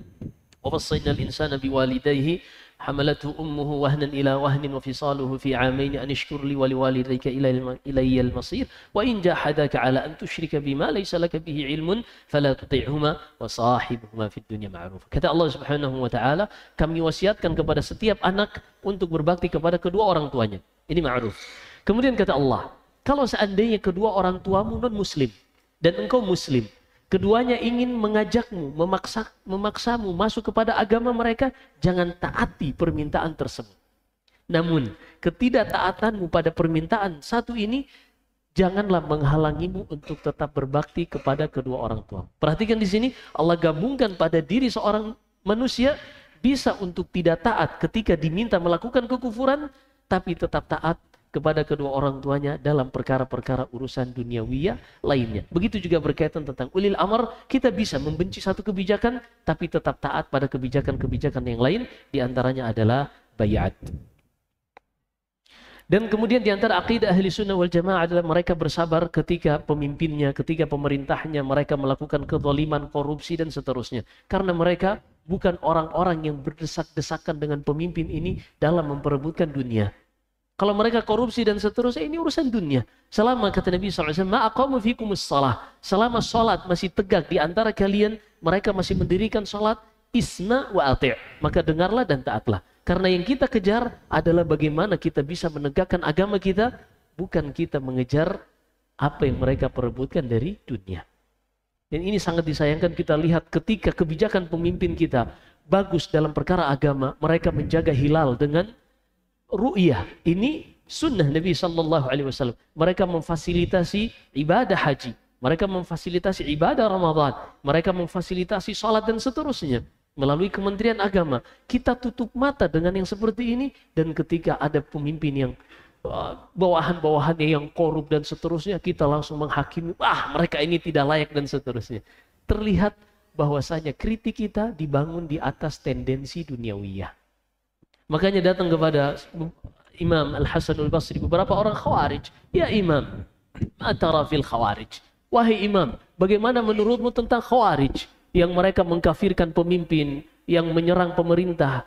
[SPEAKER 1] "Wa wassaynal insana biwalidayhi hamalathu ummuhu wahnan ila wahnin wa fisaluhu fi 'amayn an ishkur li wa liwalidayka ilayya al-masir wa in jahadaka 'ala an tushrika bima laysa laka bihi 'ilmun fala tuti'huma wa sahibhuma fid dunya ma'ruf." Kata Allah Subhanahu wa taala, kami wasiatkan kepada setiap anak untuk berbakti kepada kedua orang tuanya. Ini ma'ruf. Kemudian kata Allah, kalau seandainya kedua orang tuamu non muslim dan engkau muslim, keduanya ingin mengajakmu, memaksamu masuk kepada agama mereka, jangan taati permintaan tersebut. Namun, ketidaktaatanmu pada permintaan satu ini, janganlah menghalangimu untuk tetap berbakti kepada kedua orang tua. Perhatikan di sini, Allah gabungkan pada diri seorang manusia, bisa untuk tidak taat ketika diminta melakukan kekufuran, tapi tetap taat kepada kedua orang tuanya dalam perkara-perkara urusan duniawiyah lainnya. Begitu juga berkaitan tentang ulil amr, kita bisa membenci satu kebijakan tapi tetap taat pada kebijakan-kebijakan yang lain, di antaranya adalah baiat. Dan kemudian di antara akidah ahli sunnah wal jamaah adalah mereka bersabar ketika pemimpinnya, ketika pemerintahnya mereka melakukan kezaliman, korupsi dan seterusnya. Karena mereka bukan orang-orang yang berdesak-desakan dengan pemimpin ini dalam memperebutkan dunia. Kalau mereka korupsi dan seterusnya, ini urusan dunia. Selama kata Nabi SAW, ma'aqamu fikumus salah. Selama salat masih tegak di antara kalian, mereka masih mendirikan salat, isma wa ati'. Maka dengarlah dan taatlah. Karena yang kita kejar adalah bagaimana kita bisa menegakkan agama kita, bukan kita mengejar apa yang mereka perebutkan dari dunia. Dan ini sangat disayangkan kita lihat ketika kebijakan pemimpin kita bagus dalam perkara agama, mereka menjaga hilal dengan ru'yah. Ini sunnah Nabi SAW. Mereka memfasilitasi ibadah haji, mereka memfasilitasi ibadah Ramadan, mereka memfasilitasi salat dan seterusnya. Melalui Kementerian Agama, kita tutup mata dengan yang seperti ini. Dan ketika ada pemimpin yang bawahan-bawahannya yang korup dan seterusnya, kita langsung menghakimi, mereka ini tidak layak dan seterusnya. Terlihat bahwasanya kritik kita dibangun di atas tendensi duniawiyah. Makanya datang kepada Imam Al-Hasan Al-Basri beberapa orang Khawarij. Ya Imam, ma tara fil Khawarij? Wahai Imam, bagaimana menurutmu tentang Khawarij? Yang mereka mengkafirkan pemimpin, yang menyerang pemerintah.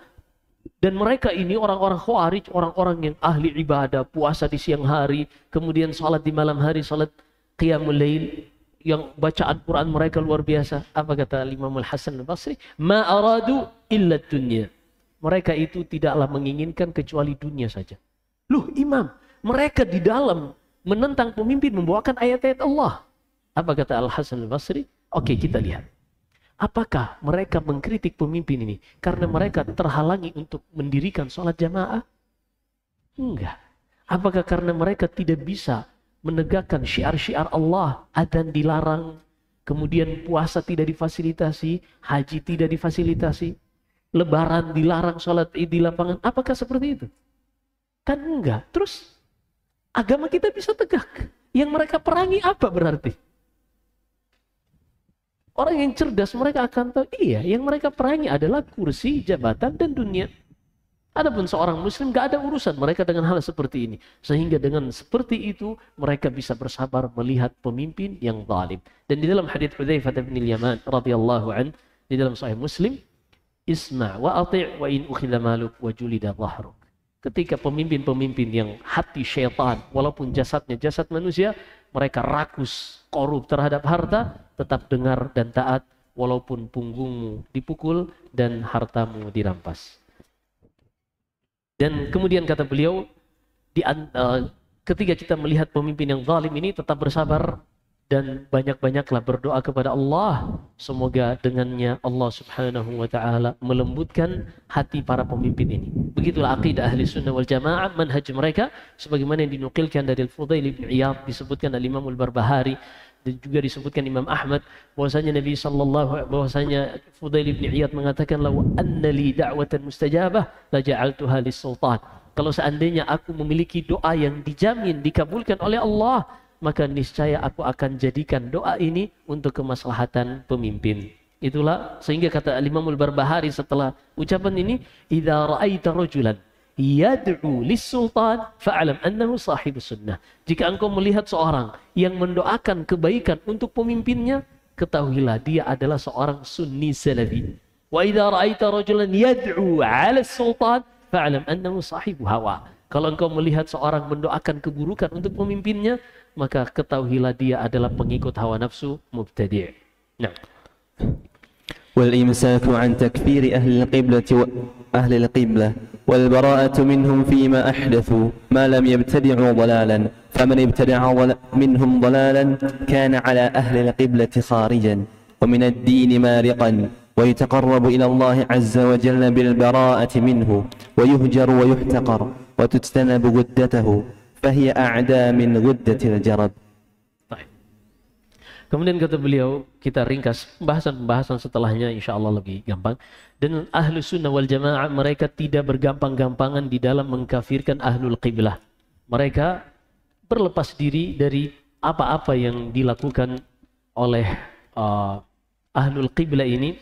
[SPEAKER 1] Dan mereka ini orang-orang Khawarij, orang-orang yang ahli ibadah, puasa di siang hari, kemudian salat di malam hari, salat qiyamul lail, yang bacaan Quran mereka luar biasa. Apa kata Imam Al-Hasan Al-Basri? Ma aradu illa dunya. Mereka itu tidaklah menginginkan kecuali dunia saja. Loh Imam, mereka di dalam menentang pemimpin membawakan ayat-ayat Allah. Apa kata Al-Hasan Al-Basri? Oke, kita lihat. Apakah mereka mengkritik pemimpin ini karena mereka terhalangi untuk mendirikan sholat jamaah? Enggak. Apakah karena mereka tidak bisa menegakkan syiar-syiar Allah, adzan dilarang, kemudian puasa tidak difasilitasi, haji tidak difasilitasi, lebaran dilarang, sholat id di lapangan? Apakah seperti itu? Kan enggak. Terus agama kita bisa tegak. Yang mereka perangi apa berarti? Orang yang cerdas mereka akan tahu, iya, yang mereka perangi adalah kursi, jabatan, dan dunia. Adapun seorang muslim gak ada urusan mereka dengan hal seperti ini. Sehingga dengan seperti itu mereka bisa bersabar melihat pemimpin yang zalim. Dan di dalam hadits Hudzaifah bin Yaman radhiyallahu an, di dalam Sahih Muslim, isma' wa ati' wa in ukhidha maluk wa julida dhahruk. Ketika pemimpin-pemimpin yang hati syaitan, walaupun jasadnya jasad manusia, mereka rakus, korup terhadap harta, tetap dengar dan taat walaupun punggungmu dipukul dan hartamu dirampas. Dan kemudian kata beliau, ketika kita melihat pemimpin yang zalim ini, tetap bersabar dan banyak-banyaklah berdoa kepada Allah. Semoga dengannya Allah Subhanahu wa ta'ala melembutkan hati para pemimpin ini. Begitulah aqidah ahli sunnah wal jamaah, manhaj mereka, sebagaimana yang dinukilkan dari Al-Fudail bin Iyad, disebutkan oleh Imam Al-Barbahari, dan juga disebutkan Imam Ahmad, bahwasanya bahwasanya Fudail bin Iyad mengatakan, law anna li da'watan mustajabah la ja'altuha lis-sultan. Kalau seandainya aku memiliki doa yang dijamin dikabulkan oleh Allah, maka niscaya aku akan jadikan doa ini untuk kemaslahatan pemimpin. Itulah sehingga kata Imam Al-Barbahari setelah ucapan ini, idza ra'aita rajulan yad'u lis-sultan fa'lam annahu sahibus sunnah. Jika engkau melihat seorang yang mendoakan kebaikan untuk pemimpinnya, ketahuilah dia adalah seorang sunni salafi. Wa idza ra'aita rajulan yad'u 'ala as-sultan fa'lam annahu sahibu hawa. Kalau engkau melihat seorang mendoakan keburukan untuk pemimpinnya, maka ketahuilah dia adalah pengikut hawa nafsu mubtadi'. Nah.
[SPEAKER 2] والإمساك عن تكفير أهل القبلة والبراءة منهم فيما أحدثوا ما لم يبتدعوا ضلالا فمن ابتدع منهم ضلالا كان على أهل القبلة خارجا ومن الدين مارقا ويتقرب إلى الله عز وجل بالبراءة منه ويهجر ويحتقر وتجتنب غدته فهي أعدى من غدة الجرب.
[SPEAKER 1] Kemudian kata beliau, kita ringkas pembahasan setelahnya insya Allah lebih gampang. Dan ahlu sunnah wal jamaah mereka tidak bergampang-gampangan di dalam mengkafirkan ahlul qiblah. Mereka berlepas diri dari apa-apa yang dilakukan oleh ahlul qiblah ini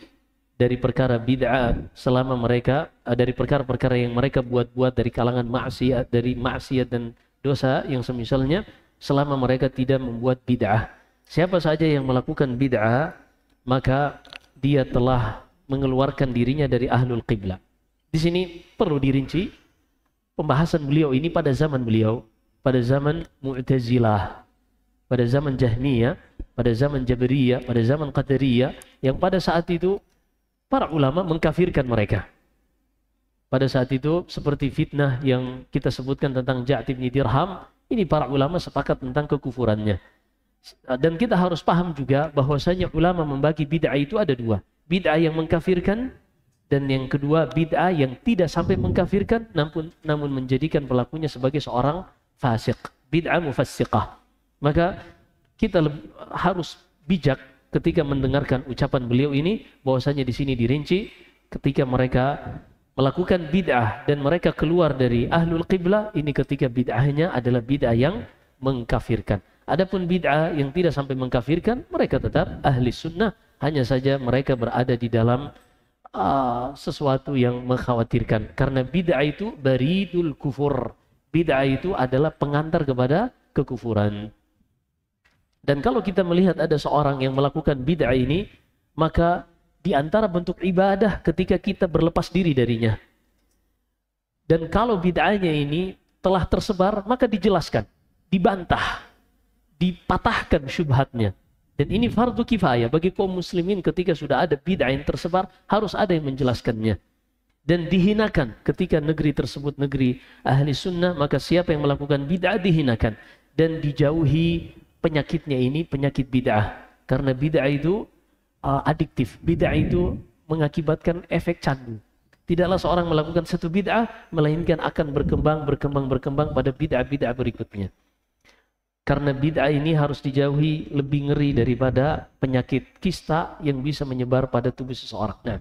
[SPEAKER 1] dari perkara bid'ah selama mereka dari perkara-perkara yang mereka buat-buat dari kalangan maksiat, dari maksiat dan dosa yang semisalnya, selama mereka tidak membuat bid'ah. Siapa saja yang melakukan bid'ah, maka dia telah mengeluarkan dirinya dari ahlul qiblah. Di sini perlu dirinci pembahasan beliau ini pada zaman beliau, pada zaman Mu'tazilah, pada zaman Jahmiyah, pada zaman Jabariyah, pada zaman Qadariyah, yang pada saat itu para ulama mengkafirkan mereka. Pada saat itu seperti fitnah yang kita sebutkan tentang Ja'd bin Dirham, ini para ulama sepakat tentang kekufurannya. Dan kita harus paham juga bahwasanya ulama membagi bid'ah itu ada dua. Bid'ah yang mengkafirkan, dan yang kedua bid'ah yang tidak sampai mengkafirkan namun menjadikan pelakunya sebagai seorang fasik, bid'ah mufassiqah. Maka kita harus bijak ketika mendengarkan ucapan beliau ini, bahwasanya di sini dirinci ketika mereka melakukan bid'ah dan mereka keluar dari ahlul qiblah, ini ketika bid'ahnya adalah bid'ah yang mengkafirkan. Adapun bid'ah yang tidak sampai mengkafirkan, mereka tetap ahli sunnah, hanya saja mereka berada di dalam sesuatu yang mengkhawatirkan. Karena bid'ah itu baridul kufur. Bid'ah itu adalah pengantar kepada kekufuran. Dan kalau kita melihat ada seorang yang melakukan bid'ah ini, maka di antara bentuk ibadah ketika kita berlepas diri darinya. Dan kalau bid'ahnya ini telah tersebar, maka dijelaskan, dibantah, dipatahkan syubhatnya. Dan ini fardu kifayah bagi kaum muslimin, ketika sudah ada bid'ah yang tersebar, harus ada yang menjelaskannya. Dan dihinakan ketika negeri tersebut negeri ahli sunnah, maka siapa yang melakukan bid'ah dihinakan. Dan dijauhi penyakitnya ini, penyakit bid'ah. Karena bid'ah itu adiktif. Bid'ah itu mengakibatkan efek candu. Tidaklah seorang melakukan satu bid'ah, melainkan akan berkembang pada bid'ah-bid'ah berikutnya. Karena bid'ah ini harus dijauhi, lebih ngeri daripada penyakit kista yang bisa menyebar pada tubuh seseorang. Nah.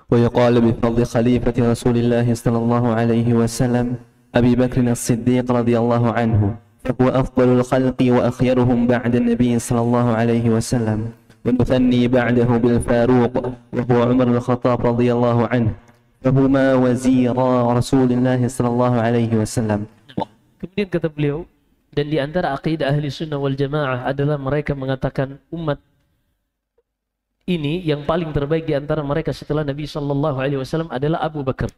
[SPEAKER 2] ويقال بفضل خليفة رسول الله صلى الله عليه وسلم أبي بكر الصديق رضي الله عنه فهو أفضل الخلق وأخيرهم بعد النبي صلى الله عليه وسلم ونثني بعده بالفاروق وهو عمر بن الخطاب رضي الله عنه فهما وزيرا رسول الله صلى الله عليه وسلم.
[SPEAKER 1] Kemudian kata beliau, dan di antara akidah ahli sunnah wal jamaah adalah mereka mengatakan umat ini yang paling terbaik di antara mereka setelah Nabi sallallahu alaihi wasallam adalah Abu Bakar.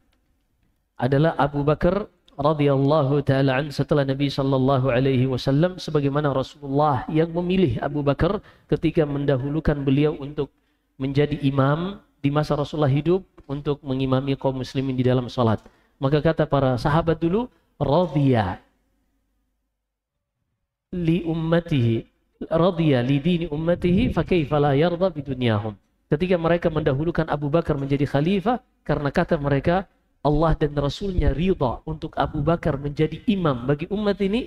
[SPEAKER 1] Adalah Abu Bakar radhiyallahu taala an setelah Nabi sallallahu alaihi wasallam, sebagaimana Rasulullah yang memilih Abu Bakar ketika mendahulukan beliau untuk menjadi imam di masa Rasulullah hidup untuk mengimami kaum muslimin di dalam salat. Maka kata para sahabat dulu, radhiya li ummatihi radhiya li dini ummatihi fa kaifa la yarda bi dunyahum. Ketika mereka mendahulukan Abu Bakar menjadi khalifah, karena kata mereka Allah dan Rasulnya ridha untuk Abu Bakar menjadi imam bagi umat ini,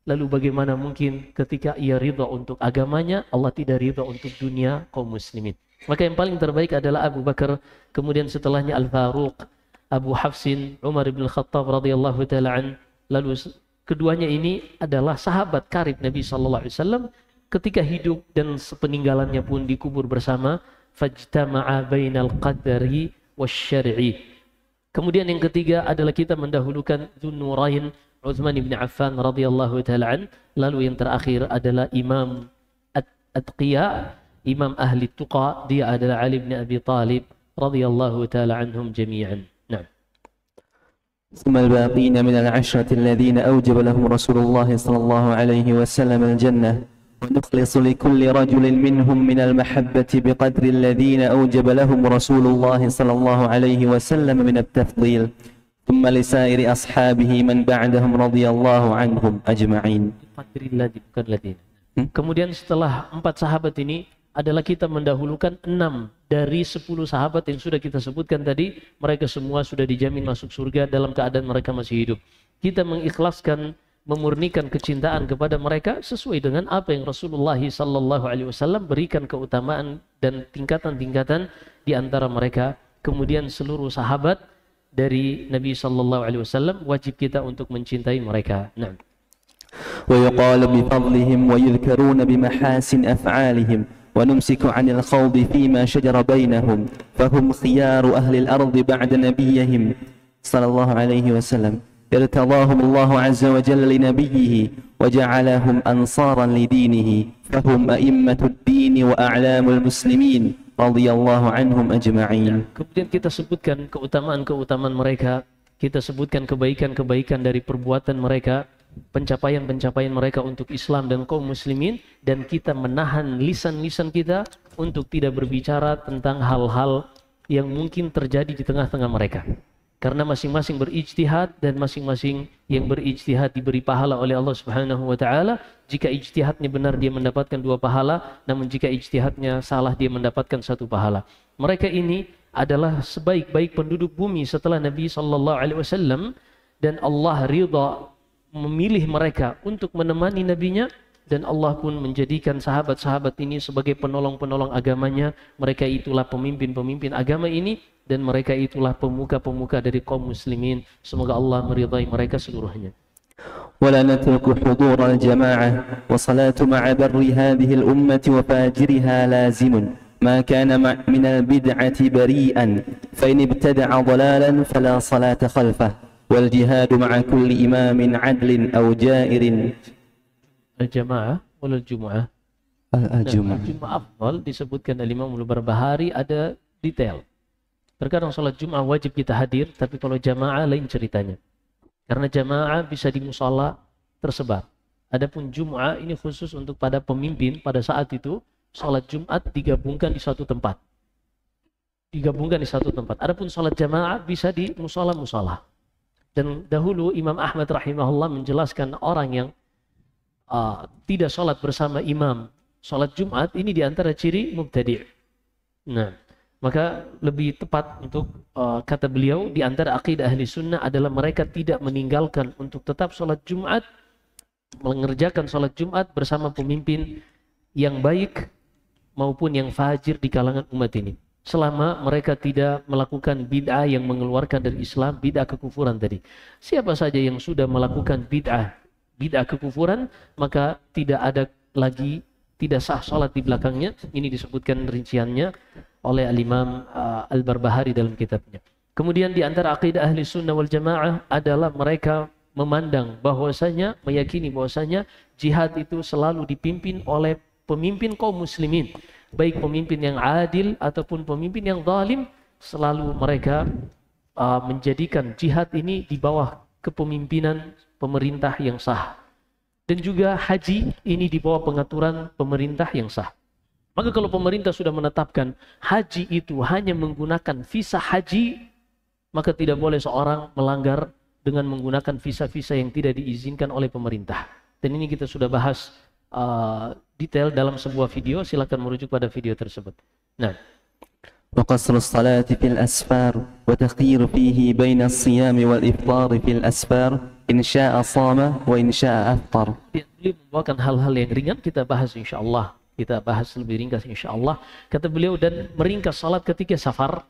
[SPEAKER 1] lalu bagaimana mungkin ketika ia ridha untuk agamanya, Allah tidak ridha untuk dunia kaum muslimin. Maka yang paling terbaik adalah Abu Bakar, kemudian setelahnya Al-Faruq, Abu Hafsin, Umar bin Khattab radhiyallahu ta'ala an. Lalu keduanya ini adalah sahabat karib Nabi sallallahu alaihi wasallam, ketika hidup dan sepeninggalannya pun dikubur bersama. Fajtama'a bainal qadari wasyar'i. Kemudian yang ketiga adalah kita mendahulukan Dzun-Nurain Utsman bin Affan radhiyallahu ta'ala an. Lalu yang terakhir adalah Imam Atqiya, Imam Ahli Tuqa, dia adalah Ali bin Abi Talib radhiyallahu ta'ala anhum jami'an.
[SPEAKER 2] ثم الباقين من العشرة الذين أوجب لهم رسول الله صلى الله عليه وسلم الجنة ونخلص لكل رجل منهم من المحبة بقدر الذين أوجب لهم رسول الله صلى الله عليه وسلم من التفضيل ثم لسائر أصحابه من بعدهم رضي الله عنهم أجمعين.
[SPEAKER 1] Kemudian setelah 4 sahabat ini adalah kita mendahulukan 6 dari 10 sahabat yang sudah kita sebutkan tadi. Mereka semua sudah dijamin masuk surga dalam keadaan mereka masih hidup. Kita mengikhlaskan, memurnikan kecintaan kepada mereka sesuai dengan apa yang Rasulullah sallallahu alaihi wasallam berikan keutamaan dan tingkatan-tingkatan di antara mereka. Kemudian seluruh sahabat dari Nabi sallallahu alaihi wasallam wajib kita untuk mencintai mereka.
[SPEAKER 2] ويقال بفضلهم ويذكرون بمحاسن أفعالهم ونمسك عن الخوض فيما شجر بينهم فهم خيار أهل الأرض بعد نبيهم صلى الله عليه وسلم ارتضاهم الله عز وجل لنبيه وجعلهم أنصارا لدينه فهم أئمة الدين وأعلام المسلمين رضي الله عنهم أجمعين.
[SPEAKER 1] Kemudian kita sebutkan keutamaan-keutamaan mereka, kita sebutkan kebaikan-kebaikan dari perbuatan mereka, pencapaian-pencapaian mereka untuk Islam dan kaum muslimin, dan kita menahan lisan-lisan kita untuk tidak berbicara tentang hal-hal yang mungkin terjadi di tengah-tengah mereka. Karena masing-masing berijtihad dan masing-masing yang berijtihad diberi pahala oleh Allah Subhanahu wa taala. Jika ijtihadnya benar dia mendapatkan 2 pahala, namun jika ijtihadnya salah dia mendapatkan 1 pahala. Mereka ini adalah sebaik-baik penduduk bumi setelah Nabi sallallahu alaihi wasallam, dan Allah ridha memilih mereka untuk menemani nabinya, dan Allah pun menjadikan sahabat-sahabat ini sebagai penolong-penolong agamanya. Mereka itulah pemimpin-pemimpin agama ini, dan mereka itulah pemuka-pemuka dari kaum muslimin. Semoga Allah meridai mereka seluruhnya.
[SPEAKER 2] ولا نترك حضور الجماعة وصلاة مع بر هذه الأمة وفاجرها لازم ما كان من البدعة بريئا فإن ابتدع ضلالا فلا صلاة خلفه والجهاد مع كل إمام عدل أو جائر.
[SPEAKER 1] Al-jamaah wal jumu'ah.
[SPEAKER 2] Al-jumu'ah.
[SPEAKER 1] Jumu'ah afdal disebutkan oleh Imam Al-Barbahari, ada detail. Terkadang salat Jum'ah wajib kita hadir, tapi kalau jamaah lain ceritanya. Karena jamaah bisa di musala tersebar. Adapun Jum'ah ini khusus untuk pada pemimpin, pada saat itu salat Jumat digabungkan di satu tempat. Adapun salat jamaah bisa di musala-musala. Dan dahulu Imam Ahmad rahimahullah menjelaskan orang yang tidak sholat bersama imam sholat Jumat ini diantara ciri mubtadi'. Nah, maka lebih tepat untuk kata beliau diantara akidah ahli sunnah adalah mereka tidak meninggalkan untuk tetap sholat Jumat, mengerjakan sholat Jumat bersama pemimpin yang baik maupun yang fajir di kalangan umat ini, selama mereka tidak melakukan bid'ah yang mengeluarkan dari Islam, bid'ah kekufuran tadi. Siapa saja yang sudah melakukan bid'ah kekufuran, maka tidak ada lagi, tidak sah sholat di belakangnya. Ini disebutkan rinciannya oleh Al-Imam Al-Barbahari dalam kitabnya. Kemudian di antara akidah ahli sunnah wal jamaah adalah mereka memandang bahwasanya, meyakini bahwasanya jihad itu selalu dipimpin oleh pemimpin kaum muslimin, baik pemimpin yang adil ataupun pemimpin yang zalim. Selalu mereka menjadikan jihad ini di bawah kepemimpinan pemerintah yang sah, dan juga haji ini di bawah pengaturan pemerintah yang sah. Maka kalau pemerintah sudah menetapkan haji itu hanya menggunakan visa haji, maka tidak boleh seorang melanggar dengan menggunakan visa-visa yang tidak diizinkan oleh pemerintah. Dan ini kita sudah bahas detail dalam sebuah video, silakan merujuk pada video tersebut. Nah,
[SPEAKER 2] وقصر الصلاة في الأسفار وتخيير فيه بين الصيام والإفطار في الأسفار إن شاء صام وإن شاء أفطر.
[SPEAKER 1] Beliau membawakan hal-hal yang ringan, kita bahas insyaallah. Kita bahas lebih ringkas insyaallah. Kata beliau, dan meringkas salat ketika safar.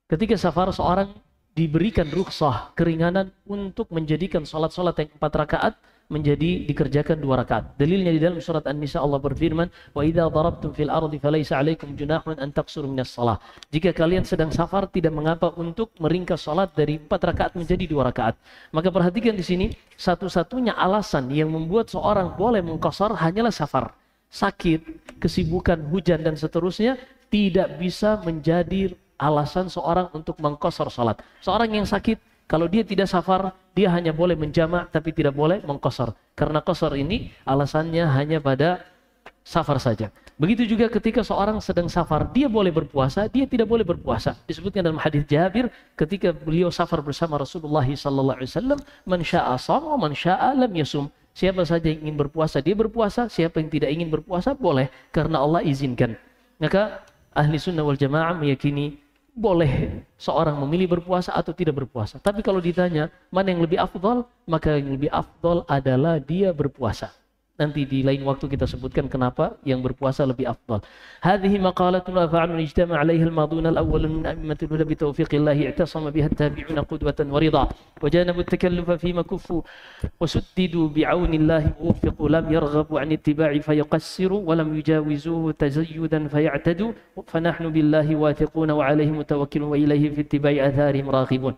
[SPEAKER 1] Ketika safar seorang diberikan rukhsah, keringanan untuk menjadikan salat-salat yang 4 rakaat menjadi dikerjakan 2 rakaat. Dalilnya di dalam surat An-Nisa, Allah berfirman, "Wa idza darabtum fil ardi falaysa 'alaikum junahun an taqsuru minas shalah." Jika kalian sedang safar, tidak mengapa untuk meringkas salat dari 4 rakaat menjadi 2 rakaat. Maka perhatikan di sini, satu-satunya alasan yang membuat seorang boleh mengqasar hanyalah safar. Sakit, kesibukan, hujan dan seterusnya tidak bisa menjadi alasan seorang untuk mengqasar salat. Seorang yang sakit, kalau dia tidak safar, dia hanya boleh menjamak tapi tidak boleh mengqasar. Karena qasar ini alasannya hanya pada safar saja. Begitu juga ketika seorang sedang safar, dia boleh berpuasa, dia tidak boleh berpuasa. Disebutkan dalam hadis Jabir ketika beliau safar bersama Rasulullah sallallahu alaihi wasallam, "Man syaa'a shama wa man syaa'a lam yasum." Siapa saja yang ingin berpuasa, dia berpuasa. Siapa yang tidak ingin berpuasa, boleh. Karena Allah izinkan. Maka ahli sunnah wal jamaah meyakini boleh seorang memilih berpuasa atau tidak berpuasa. Tapi kalau ditanya mana yang lebih afdal, maka yang lebih afdal adalah dia berpuasa. Nanti di lain waktu kita sebutkan kenapa yang berpuasa lebih afdal. Hadhihi maqalatun af'alun ijtama 'alaiha al-madun al-awwal min a'immatil huda bi tawfiqillah i'tasama biha at-tabi'una qudwatan wa ridha wa janabu at-takallufa fima kuffu wa suddidu bi'aunillahi wuffiqu lam yarghabu 'an ittiba'i fayaqassiru wa lam yujawizuhu tazayyudan fay'tadu fa nahnu billahi wathiquna wa 'alaihi mutawakkilun wa ilayhi fi ittiba'i atharihim raghibun.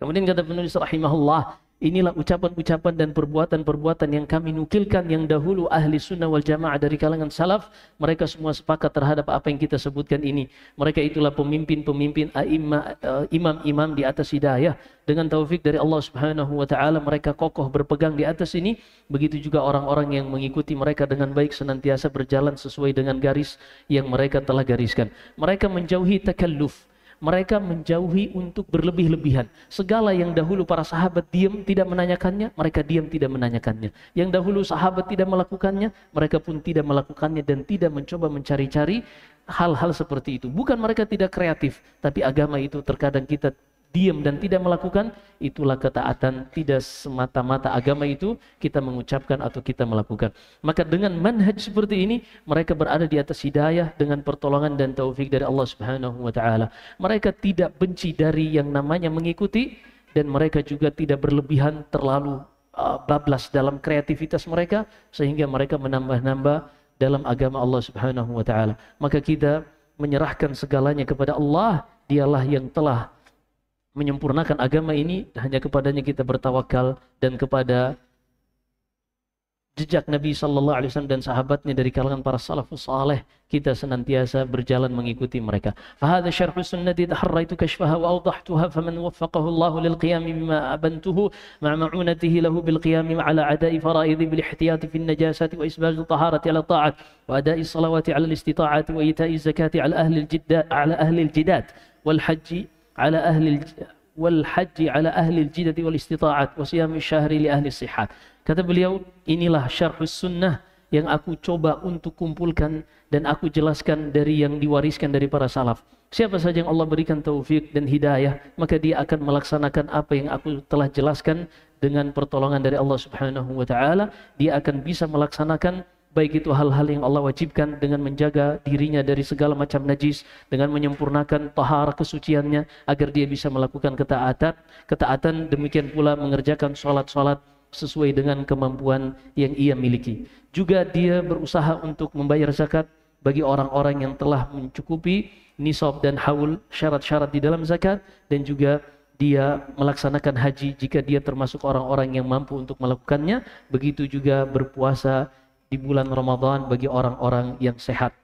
[SPEAKER 1] Kemudian kata penulis rahimahullah, inilah ucapan-ucapan dan perbuatan-perbuatan yang kami nukilkan yang dahulu ahli sunnah wal jamaah dari kalangan salaf. Mereka semua sepakat terhadap apa yang kita sebutkan ini. Mereka itulah pemimpin-pemimpin imam-imam di atas hidayah. Dengan taufik dari Allah Subhanahu wa ta'ala, mereka kokoh berpegang di atas ini. Begitu juga orang-orang yang mengikuti mereka dengan baik, senantiasa berjalan sesuai dengan garis yang mereka telah gariskan. Mereka menjauhi takalluf. Mereka menjauhi untuk berlebih-lebihan. Segala yang dahulu para sahabat diam tidak menanyakannya, mereka diam tidak menanyakannya. Yang dahulu sahabat tidak melakukannya, mereka pun tidak melakukannya dan tidak mencoba mencari-cari hal-hal seperti itu. Bukan mereka tidak kreatif, tapi agama itu terkadang kita diam dan tidak melakukan, itulah ketaatan. Tidak semata-mata agama itu kita mengucapkan atau kita melakukan. Maka dengan manhaj seperti ini, mereka berada di atas hidayah dengan pertolongan dan taufik dari Allah Subhanahu wa ta'ala. Mereka tidak benci dari yang namanya mengikuti, dan mereka juga tidak berlebihan terlalu bablas dalam kreativitas mereka, sehingga mereka menambah-nambah dalam agama Allah Subhanahu wa ta'ala. Maka kita menyerahkan segalanya kepada Allah. Dialah yang telah menyempurnakan agama ini, hanya kepadanya kita bertawakal, dan kepada jejak Nabi sallallahu alaihi wasallam dan sahabatnya dari kalangan para salafus saleh kita senantiasa berjalan mengikuti mereka. Fahadha syarhu sunnati taharraitu kashfaha wa awdahtuha faman waffaqahu Allah lil qiyam bima abantuhu ma'a ma'unatihi lahu bil qiyam ala ada'i fara'idhi bil ihtiyati fi an-najasati wa isbaghi taharati ala ta'at wa ada'i salawati ala al-istita'ati wa ita'i zakati ala ahli al-jidad wal hajji على والحج على أهل الجدة والاستطاعة وصيام الشهر لأهل الصحات. Kata beliau, inilah syarhus sunnah yang aku coba untuk kumpulkan dan aku jelaskan dari yang diwariskan dari para salaf. Siapa saja yang Allah berikan taufik dan hidayah, maka dia akan melaksanakan apa yang aku telah jelaskan dengan pertolongan dari Allah Subhanahu wa ta'ala. Dia akan bisa melaksanakan baik itu hal-hal yang Allah wajibkan dengan menjaga dirinya dari segala macam najis, dengan menyempurnakan tahara kesuciannya agar dia bisa melakukan ketaatan, demikian pula mengerjakan sholat-sholat sesuai dengan kemampuan yang ia miliki. Juga dia berusaha untuk membayar zakat bagi orang-orang yang telah mencukupi nisab dan haul, syarat-syarat di dalam zakat, dan juga dia melaksanakan haji jika dia termasuk orang-orang yang mampu untuk melakukannya. Begitu juga berpuasa di bulan Ramadan bagi orang-orang yang sehat.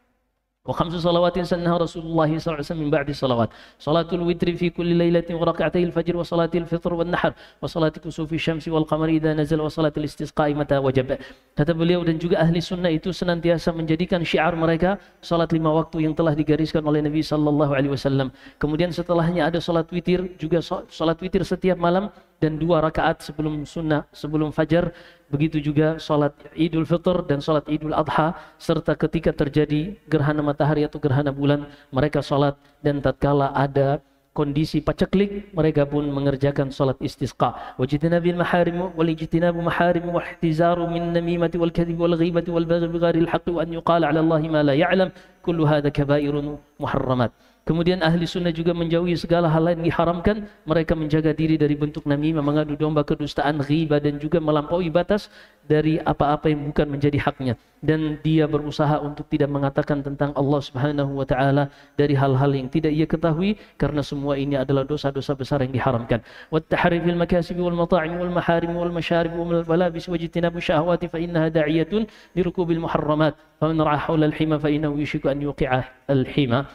[SPEAKER 1] Wa khamsu salawatin sannaha Rasulullah sallallahu alaihi wasallam min ba'di salawat. Salatul witri fi kulli lailatin wa rak'atayil fajr wa salatil fitr wan nahar wa salati kusufi syamsi wal qamari idza nazala wa salatil istisqa'i mata wajaba. Kata beliau, dan juga ahli sunnah itu senantiasa menjadikan syiar mereka salat 5 waktu yang telah digariskan oleh Nabi sallallahu alaihi wasallam. Kemudian setelahnya ada salat witir, juga salat witir setiap malam dan 2 rakaat sebelum sunnah, sebelum fajar. Begitu juga salat Idul Fitr dan salat Idul Adha, serta ketika terjadi gerhana matahari atau gerhana bulan mereka salat, dan tatkala ada kondisi paceklik mereka pun mengerjakan salat istisqa. Wajtinabil maharim wal ijtinabu maharim wa ihtizaru min namimati wal kadhib wal ghibati wal baghi bi ghairi al haqq wa an yuqala ala Allah ma la ya'lam kullu hadha kabairun muharramat. Kemudian ahli sunnah juga menjauhi segala hal yang diharamkan. Mereka menjaga diri dari bentuk namimah, mengadu domba, kedustaan, ghibah, dan juga melampaui batas dari apa-apa yang bukan menjadi haknya. Dan dia berusaha untuk tidak mengatakan tentang Allah Subhanahu wa ta'ala dari hal-hal yang tidak ia ketahui, karena semua ini adalah dosa-dosa besar yang diharamkan. Wat-tahrim fil makasib wal mata'im wal maharim wal masharib wal malabis wajtinabu syahawati fa innaha da'iyatun lirukubil muharramat. Faman ra'a hawla al-hima fa innahu yushiku an yuqi'a al-hima.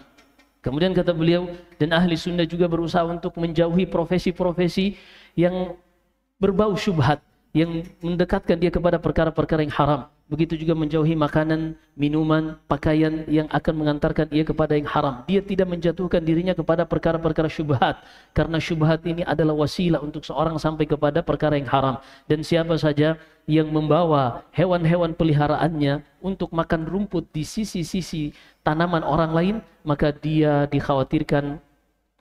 [SPEAKER 1] Kemudian kata beliau, dan ahli sunnah juga berusaha untuk menjauhi profesi-profesi yang berbau syubhat, yang mendekatkan dia kepada perkara-perkara yang haram. Begitu juga menjauhi makanan, minuman, pakaian yang akan mengantarkan ia kepada yang haram. Dia tidak menjatuhkan dirinya kepada perkara-perkara syubhat, karena syubhat ini adalah wasilah untuk seorang sampai kepada perkara yang haram. Dan siapa saja yang membawa hewan-hewan peliharaannya untuk makan rumput di sisi-sisi tanaman orang lain, maka dia dikhawatirkan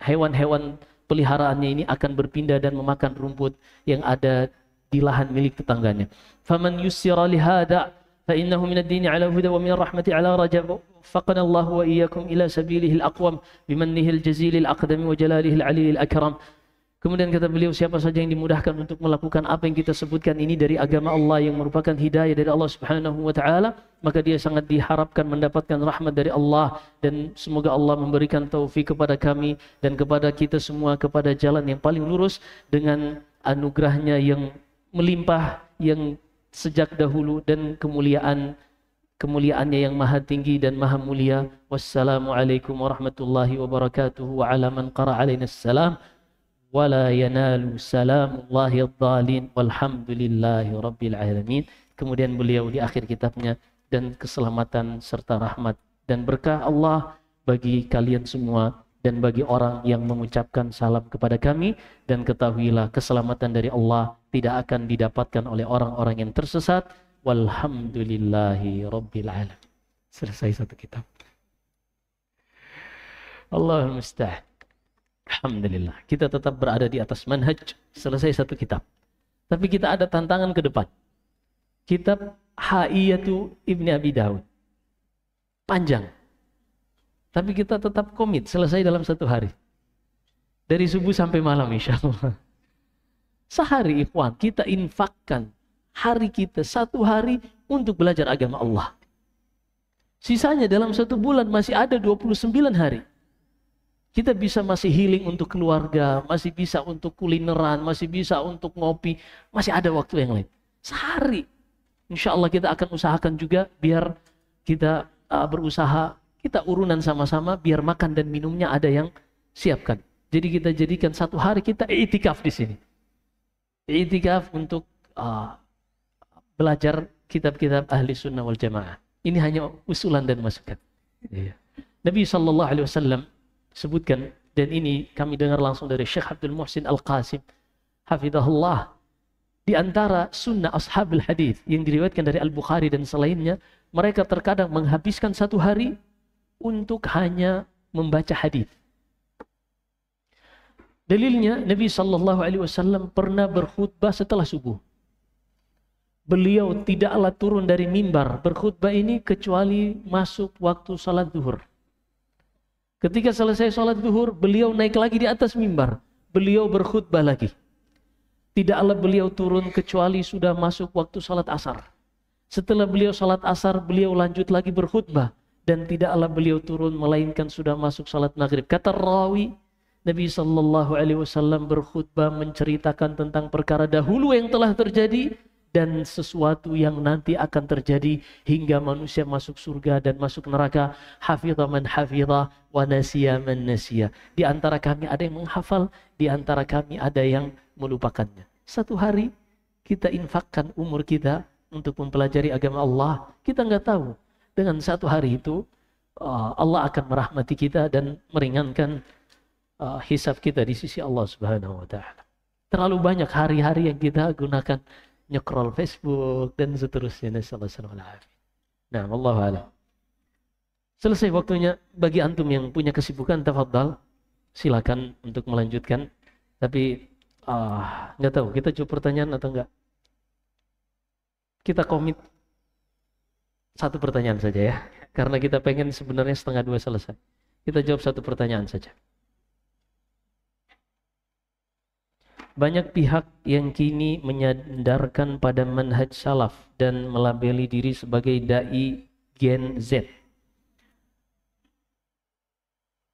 [SPEAKER 1] hewan-hewan peliharaannya ini akan berpindah dan memakan rumput yang ada di lahan milik tetangganya. Faman yussira lihada فإنه من الدين على هدى ومن الرحمة على رجب وفقنا الله وإياكم إلى سبيله الأقوم بمنه الجزيل الأقدم وجلاله العلي الأكرم. Kemudian kata beliau, siapa saja yang dimudahkan untuk melakukan apa yang kita sebutkan ini dari agama Allah yang merupakan hidayah dari Allah Subhanahu wa taala, maka dia sangat diharapkan mendapatkan rahmat dari Allah, dan semoga Allah memberikan taufik kepada kami dan kepada kita semua kepada jalan yang paling lurus dengan anugerahnya yang melimpah yang sejak dahulu dan kemuliaannya yang maha tinggi dan maha mulia. Wassalamualaikum warahmatullahi wabarakatuh. Wa ala man qara alaina assalam wala yanalu salamullahi ad-dhalin walhamdulillahi rabbil alamin. Kemudian beliau di akhir kitabnya, dan keselamatan serta rahmat dan berkah Allah bagi kalian semua dan bagi orang yang mengucapkan salam kepada kami, dan ketahuilah keselamatan dari Allah tidak akan didapatkan oleh orang-orang yang tersesat. Walhamdulillahi rabbil alamin. Selesai satu kitab. Allahul musta'an. Alhamdulillah, kita tetap berada di atas manhaj, selesai satu kitab. Tapi kita ada tantangan ke depan. Kitab Ha'iyatu Ibni Abi Daud. Panjang. Tapi kita tetap komit, selesai dalam satu hari. Dari subuh sampai malam insya Allah. Sehari ikhwan, kita infakkan hari kita satu hari untuk belajar agama Allah. Sisanya dalam satu bulan masih ada 29 hari. Kita bisa masih healing untuk keluarga, masih bisa untuk kulineran, masih bisa untuk ngopi, masih ada waktu yang lain. Sehari. Insya Allah kita akan usahakan juga biar kita berusaha, kita urunan sama-sama biar makan dan minumnya ada yang siapkan. Jadi kita jadikan satu hari kita i'tikaf di sini. I'tikaf untuk belajar kitab-kitab ahli sunnah wal jamaah. Ini hanya usulan dan masukan. Nabi SAW sebutkan, dan ini kami dengar langsung dari Syekh Abdul Muhsin Al-Qasim hafidhahullah, di antara sunnah ashabul hadis yang diriwayatkan dari Al-Bukhari dan selainnya, mereka terkadang menghabiskan satu hari untuk hanya membaca hadis. Dalilnya, Nabi SAW pernah berkhutbah setelah subuh. Beliau tidaklah turun dari mimbar berkhutbah ini kecuali masuk waktu salat zuhur. Ketika selesai salat zuhur, beliau naik lagi di atas mimbar. Beliau berkhutbah lagi. Tidaklah beliau turun kecuali sudah masuk waktu salat asar. Setelah beliau salat asar, beliau lanjut lagi berkhutbah. Dan tidaklah beliau turun melainkan sudah masuk salat maghrib. Kata rawi, Nabi SAW berkhutbah menceritakan tentang perkara dahulu yang telah terjadi dan sesuatu yang nanti akan terjadi hingga manusia masuk surga dan masuk neraka. Hafidha man hafidha wa nasiya man nasiya. Di antara kami ada yang menghafal, di antara kami ada yang melupakannya. Satu hari kita infakkan umur kita untuk mempelajari agama Allah. Kita nggak tahu dengan satu hari itu Allah akan merahmati kita dan meringankan hisab kita di sisi Allah Subhanahu wa taala. Terlalu banyak hari-hari yang kita gunakan nyekrol Facebook dan seterusnya. Nah, wallahu a'lam. Selesai waktunya. Bagi antum yang punya kesibukan, tafadhal, silakan untuk melanjutkan. Tapi nggak tahu kita jawab pertanyaan atau enggak. Kita komit satu pertanyaan saja ya, karena kita pengen sebenarnya 1:30 selesai. Kita jawab satu pertanyaan saja. Banyak pihak yang kini menyandarkan pada manhaj salaf dan melabeli diri sebagai dai Gen Z.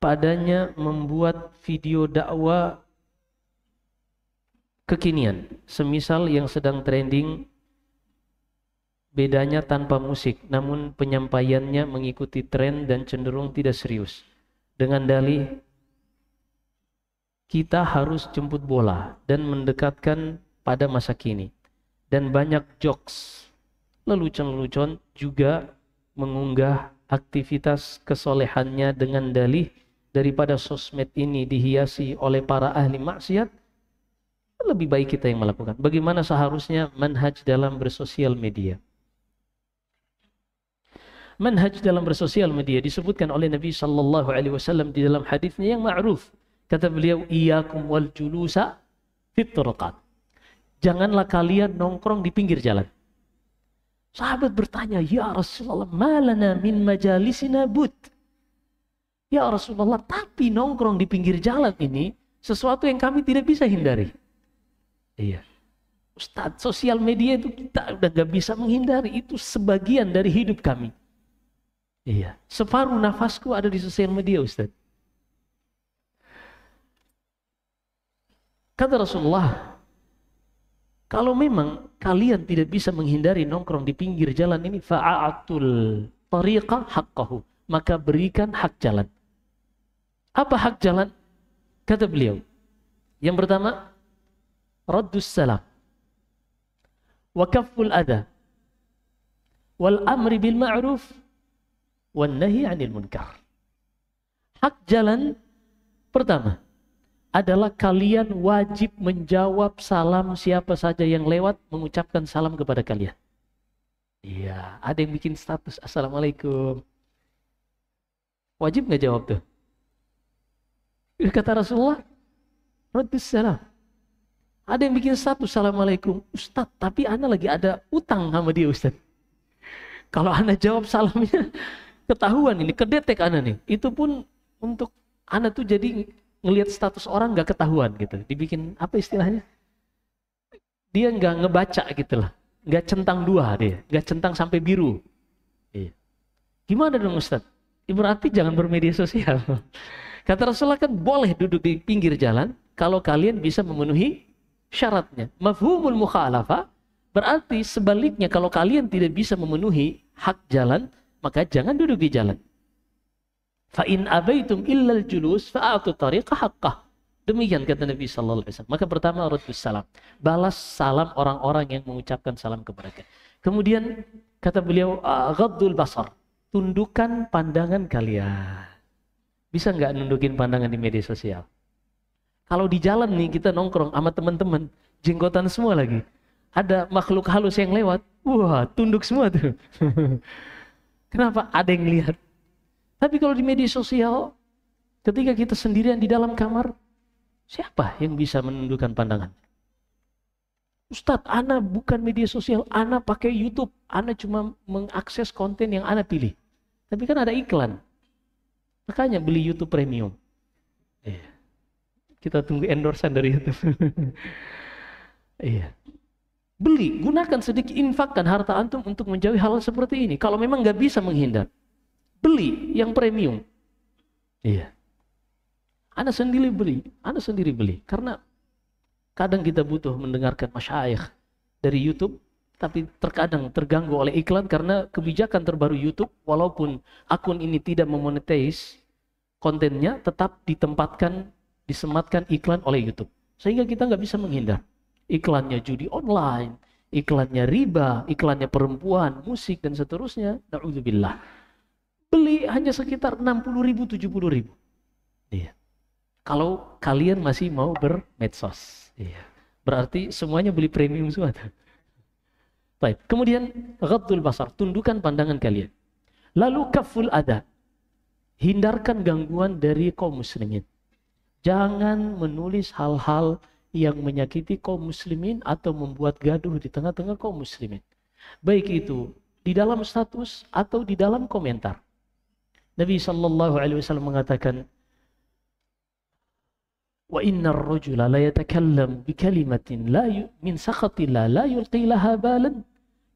[SPEAKER 1] Padanya membuat video dakwah kekinian, semisal yang sedang trending, bedanya tanpa musik, namun penyampaiannya mengikuti tren dan cenderung tidak serius. Dengan dalih kita harus jemput bola dan mendekatkan pada masa kini. Dan banyak jokes, lelucon-lelucon juga mengunggah aktivitas kesolehannya dengan dalih daripada sosmed ini dihiasi oleh para ahli maksiat, lebih baik kita yang melakukan. Bagaimana seharusnya manhaj dalam bersosial media? Manhaj dalam bersosial media disebutkan oleh Nabi SAW di dalam hadisnya yang ma'ruf. Kata beliau, iyyakum wal julusa fit turqat. Janganlah kalian nongkrong di pinggir jalan. Sahabat bertanya, ya Rasulullah, malana min majalisina bud. Ya Rasulullah, tapi nongkrong di pinggir jalan ini sesuatu yang kami tidak bisa hindari. Iya. Ustadz, sosial media itu kita udah gak bisa menghindari. Itu sebagian dari hidup kami. Iya. Separuh nafasku ada di sosial media, Ustadz. Kata Rasulullah, kalau memang kalian tidak bisa menghindari nongkrong di pinggir jalan ini, fa'atul tariqa haqqahu, maka berikan hak jalan. Apa hak jalan? Kata beliau, yang pertama, raddus salam, wa kafful adha, wal amri bil ma'ruf, wan nahi 'anil munkar. Hak jalan pertama adalah kalian wajib menjawab salam siapa saja yang lewat mengucapkan salam kepada kalian. Iya, ada yang bikin status assalamualaikum. Wajib nggak jawab tuh? Kata Rasulullah, raddus salam. Ada yang bikin status assalamualaikum, Ustadz, tapi ana lagi ada utang sama dia, Ustadz. Kalau ana jawab salamnya ketahuan ini, kedetek ana nih. Itu pun untuk ana tuh jadi ngelihat status orang nggak ketahuan gitu, dibikin apa istilahnya? Dia nggak ngebaca gitu lah, nggak centang dua dia, nggak centang sampai biru. Iya. Gimana dong Ustadz? Berarti jangan bermedia sosial. Kata Rasulullah kan boleh duduk di pinggir jalan kalau kalian bisa memenuhi syaratnya. Mafhumul mukhalafah berarti sebaliknya kalau kalian tidak bisa memenuhi hak jalan, maka jangan duduk di jalan. Fa in abaitum illal julus fa'atu tariqa haqqah. Demikian kata Nabi sallallahu alaihi wasallam. Maka pertama raddus salam, balas salam orang-orang yang mengucapkan salam kepada kita. Kemudian kata beliau ghaddul basar, tundukkan pandangan kalian. Bisa nggak nundukin pandangan di media sosial? Kalau di jalan nih kita nongkrong sama teman-teman, jenggotan semua lagi. Ada makhluk halus yang lewat, wah tunduk semua tuh. Kenapa? Ada yang lihat. Tapi kalau di media sosial, ketika kita sendirian di dalam kamar, siapa yang bisa menundukkan pandangan? Ustadz, ana bukan media sosial, ana pakai YouTube. Ana cuma mengakses konten yang ana pilih. Tapi kan ada iklan. Makanya beli YouTube Premium. Iya. Kita tunggu endorsan dari YouTube. Iya. Beli, gunakan sedikit, infakkan harta antum untuk menjauhi hal seperti ini. Kalau memang nggak bisa menghindar, beli yang premium. Iya. Ana sendiri beli. Karena kadang kita butuh mendengarkan masyayikh dari YouTube, tapi terkadang terganggu oleh iklan karena kebijakan terbaru YouTube, walaupun akun ini tidak memonetize kontennya, tetap disematkan iklan oleh YouTube. Sehingga kita nggak bisa menghindar. Iklannya judi online, iklannya riba, iklannya perempuan, musik, dan seterusnya. Na'udzubillah. Beli hanya sekitar 60.000, 70.000. Iya. Kalau kalian masih mau bermedsos. Iya. Berarti semuanya beli premium semua. Baik. Kemudian ghaddul basar, tundukkan pandangan kalian. Lalu kaful adha, hindarkan gangguan dari kaum muslimin. Jangan menulis hal-hal yang menyakiti kaum muslimin atau membuat gaduh di tengah-tengah kaum muslimin. Baik itu di dalam status atau di dalam komentar. Nabi sallallahu alaihi wasallam mengatakan, wa innar rajula la yatakallam bi kalimatin min sakhatillah la yulqi laha balan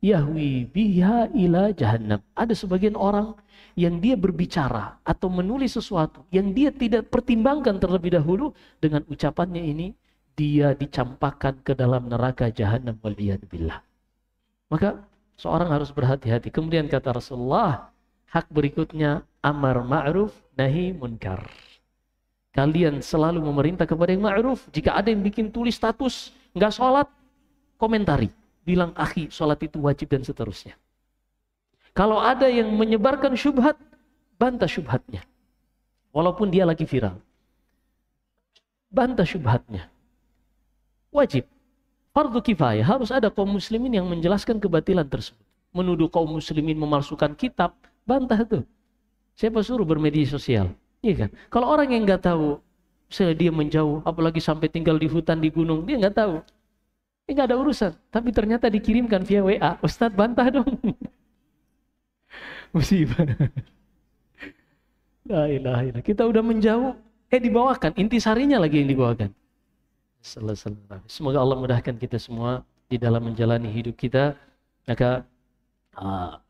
[SPEAKER 1] yahwi biha ila jahannam. Ada sebagian orang yang dia berbicara atau menulis sesuatu yang dia tidak pertimbangkan terlebih dahulu, dengan ucapannya ini dia dicampakkan ke dalam neraka jahannam wal'iyadzubillah. Maka seorang harus berhati-hati. Kemudian kata Rasulullah, hak berikutnya amar ma'ruf nahi munkar. Kalian selalu memerintah kepada yang ma'ruf. Jika ada yang bikin tulis status nggak sholat, komentari, bilang akhi sholat itu wajib dan seterusnya. Kalau ada yang menyebarkan syubhat, bantah syubhatnya. Walaupun dia lagi viral, bantah syubhatnya. Wajib, fardu kifayah, harus ada kaum muslimin yang menjelaskan kebatilan tersebut. Menuduh kaum muslimin memalsukan kitab, bantah tuh. Siapa suruh bermedia sosial? Iya kan? Kalau orang yang nggak tahu, misalnya dia menjauh, apalagi sampai tinggal di hutan, di gunung, dia nggak tahu. Nggak ada urusan. Tapi ternyata dikirimkan via WA. Ustadz bantah dong. Musibah. La ilaha illallah. Kita udah menjauh. Dibawakan. Intisarinya lagi yang dibawakan. Semoga Allah mudahkan kita semua di dalam menjalani hidup kita. Maka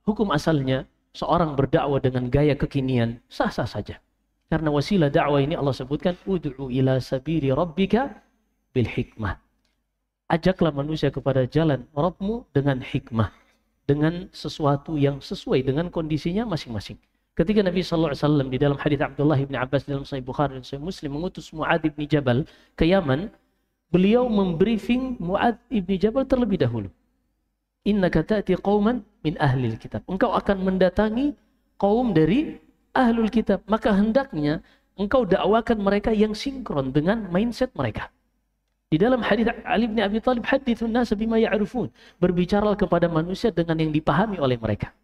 [SPEAKER 1] hukum asalnya seorang berdakwah dengan gaya kekinian sah-sah saja. Karena wasilah dakwah ini Allah sebutkan ud'u ila sabili rabbika bil hikmah. Ajaklah manusia kepada jalan Rabbmu dengan hikmah, dengan sesuatu yang sesuai dengan kondisinya masing-masing. Ketika Nabi SAW di dalam hadits Abdullah bin Abbas dalam Sahih Bukhari dan Sahih Muslim mengutus Mu'adz bin Jabal ke Yaman, beliau membriefing Mu'adz bin Jabal terlebih dahulu. Innaka ta'ti qauman min ahlil kitab. Engkau akan mendatangi kaum dari ahlul kitab. Maka hendaknya engkau dakwakan mereka yang sinkron dengan mindset mereka. Di dalam hadis Ali bin Abi Thalib, hadithun nas bima ya'rifun. Berbicaralah kepada manusia dengan yang dipahami oleh mereka.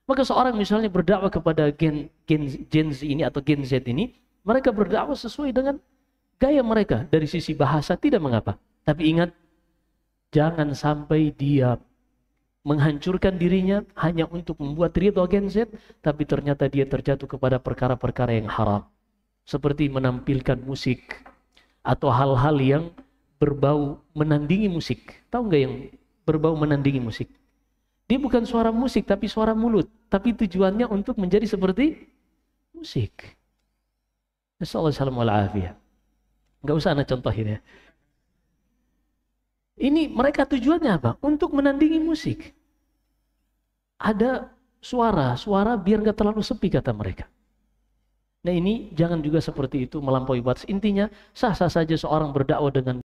[SPEAKER 1] Maka seorang misalnya berdakwah kepada Gen Z ini atau Gen Z ini, mereka berdakwah sesuai dengan gaya mereka. Dari sisi bahasa tidak mengapa. Tapi ingat, jangan sampai dia menghancurkan dirinya hanya untuk membuat ridho Gen Z, tapi ternyata dia terjatuh kepada perkara-perkara yang haram. Seperti menampilkan musik atau hal-hal yang berbau menandingi musik. Tahu nggak yang berbau menandingi musik? Dia bukan suara musik, tapi suara mulut. Tapi tujuannya untuk menjadi seperti musik. Assalamualaikum. Nggak usah anak contohin ya. Ini mereka tujuannya apa? Untuk menandingi musik. Ada suara biar nggak terlalu sepi kata mereka. Nah ini jangan juga seperti itu melampaui batas. Intinya sah-sah saja seorang berdakwah dengan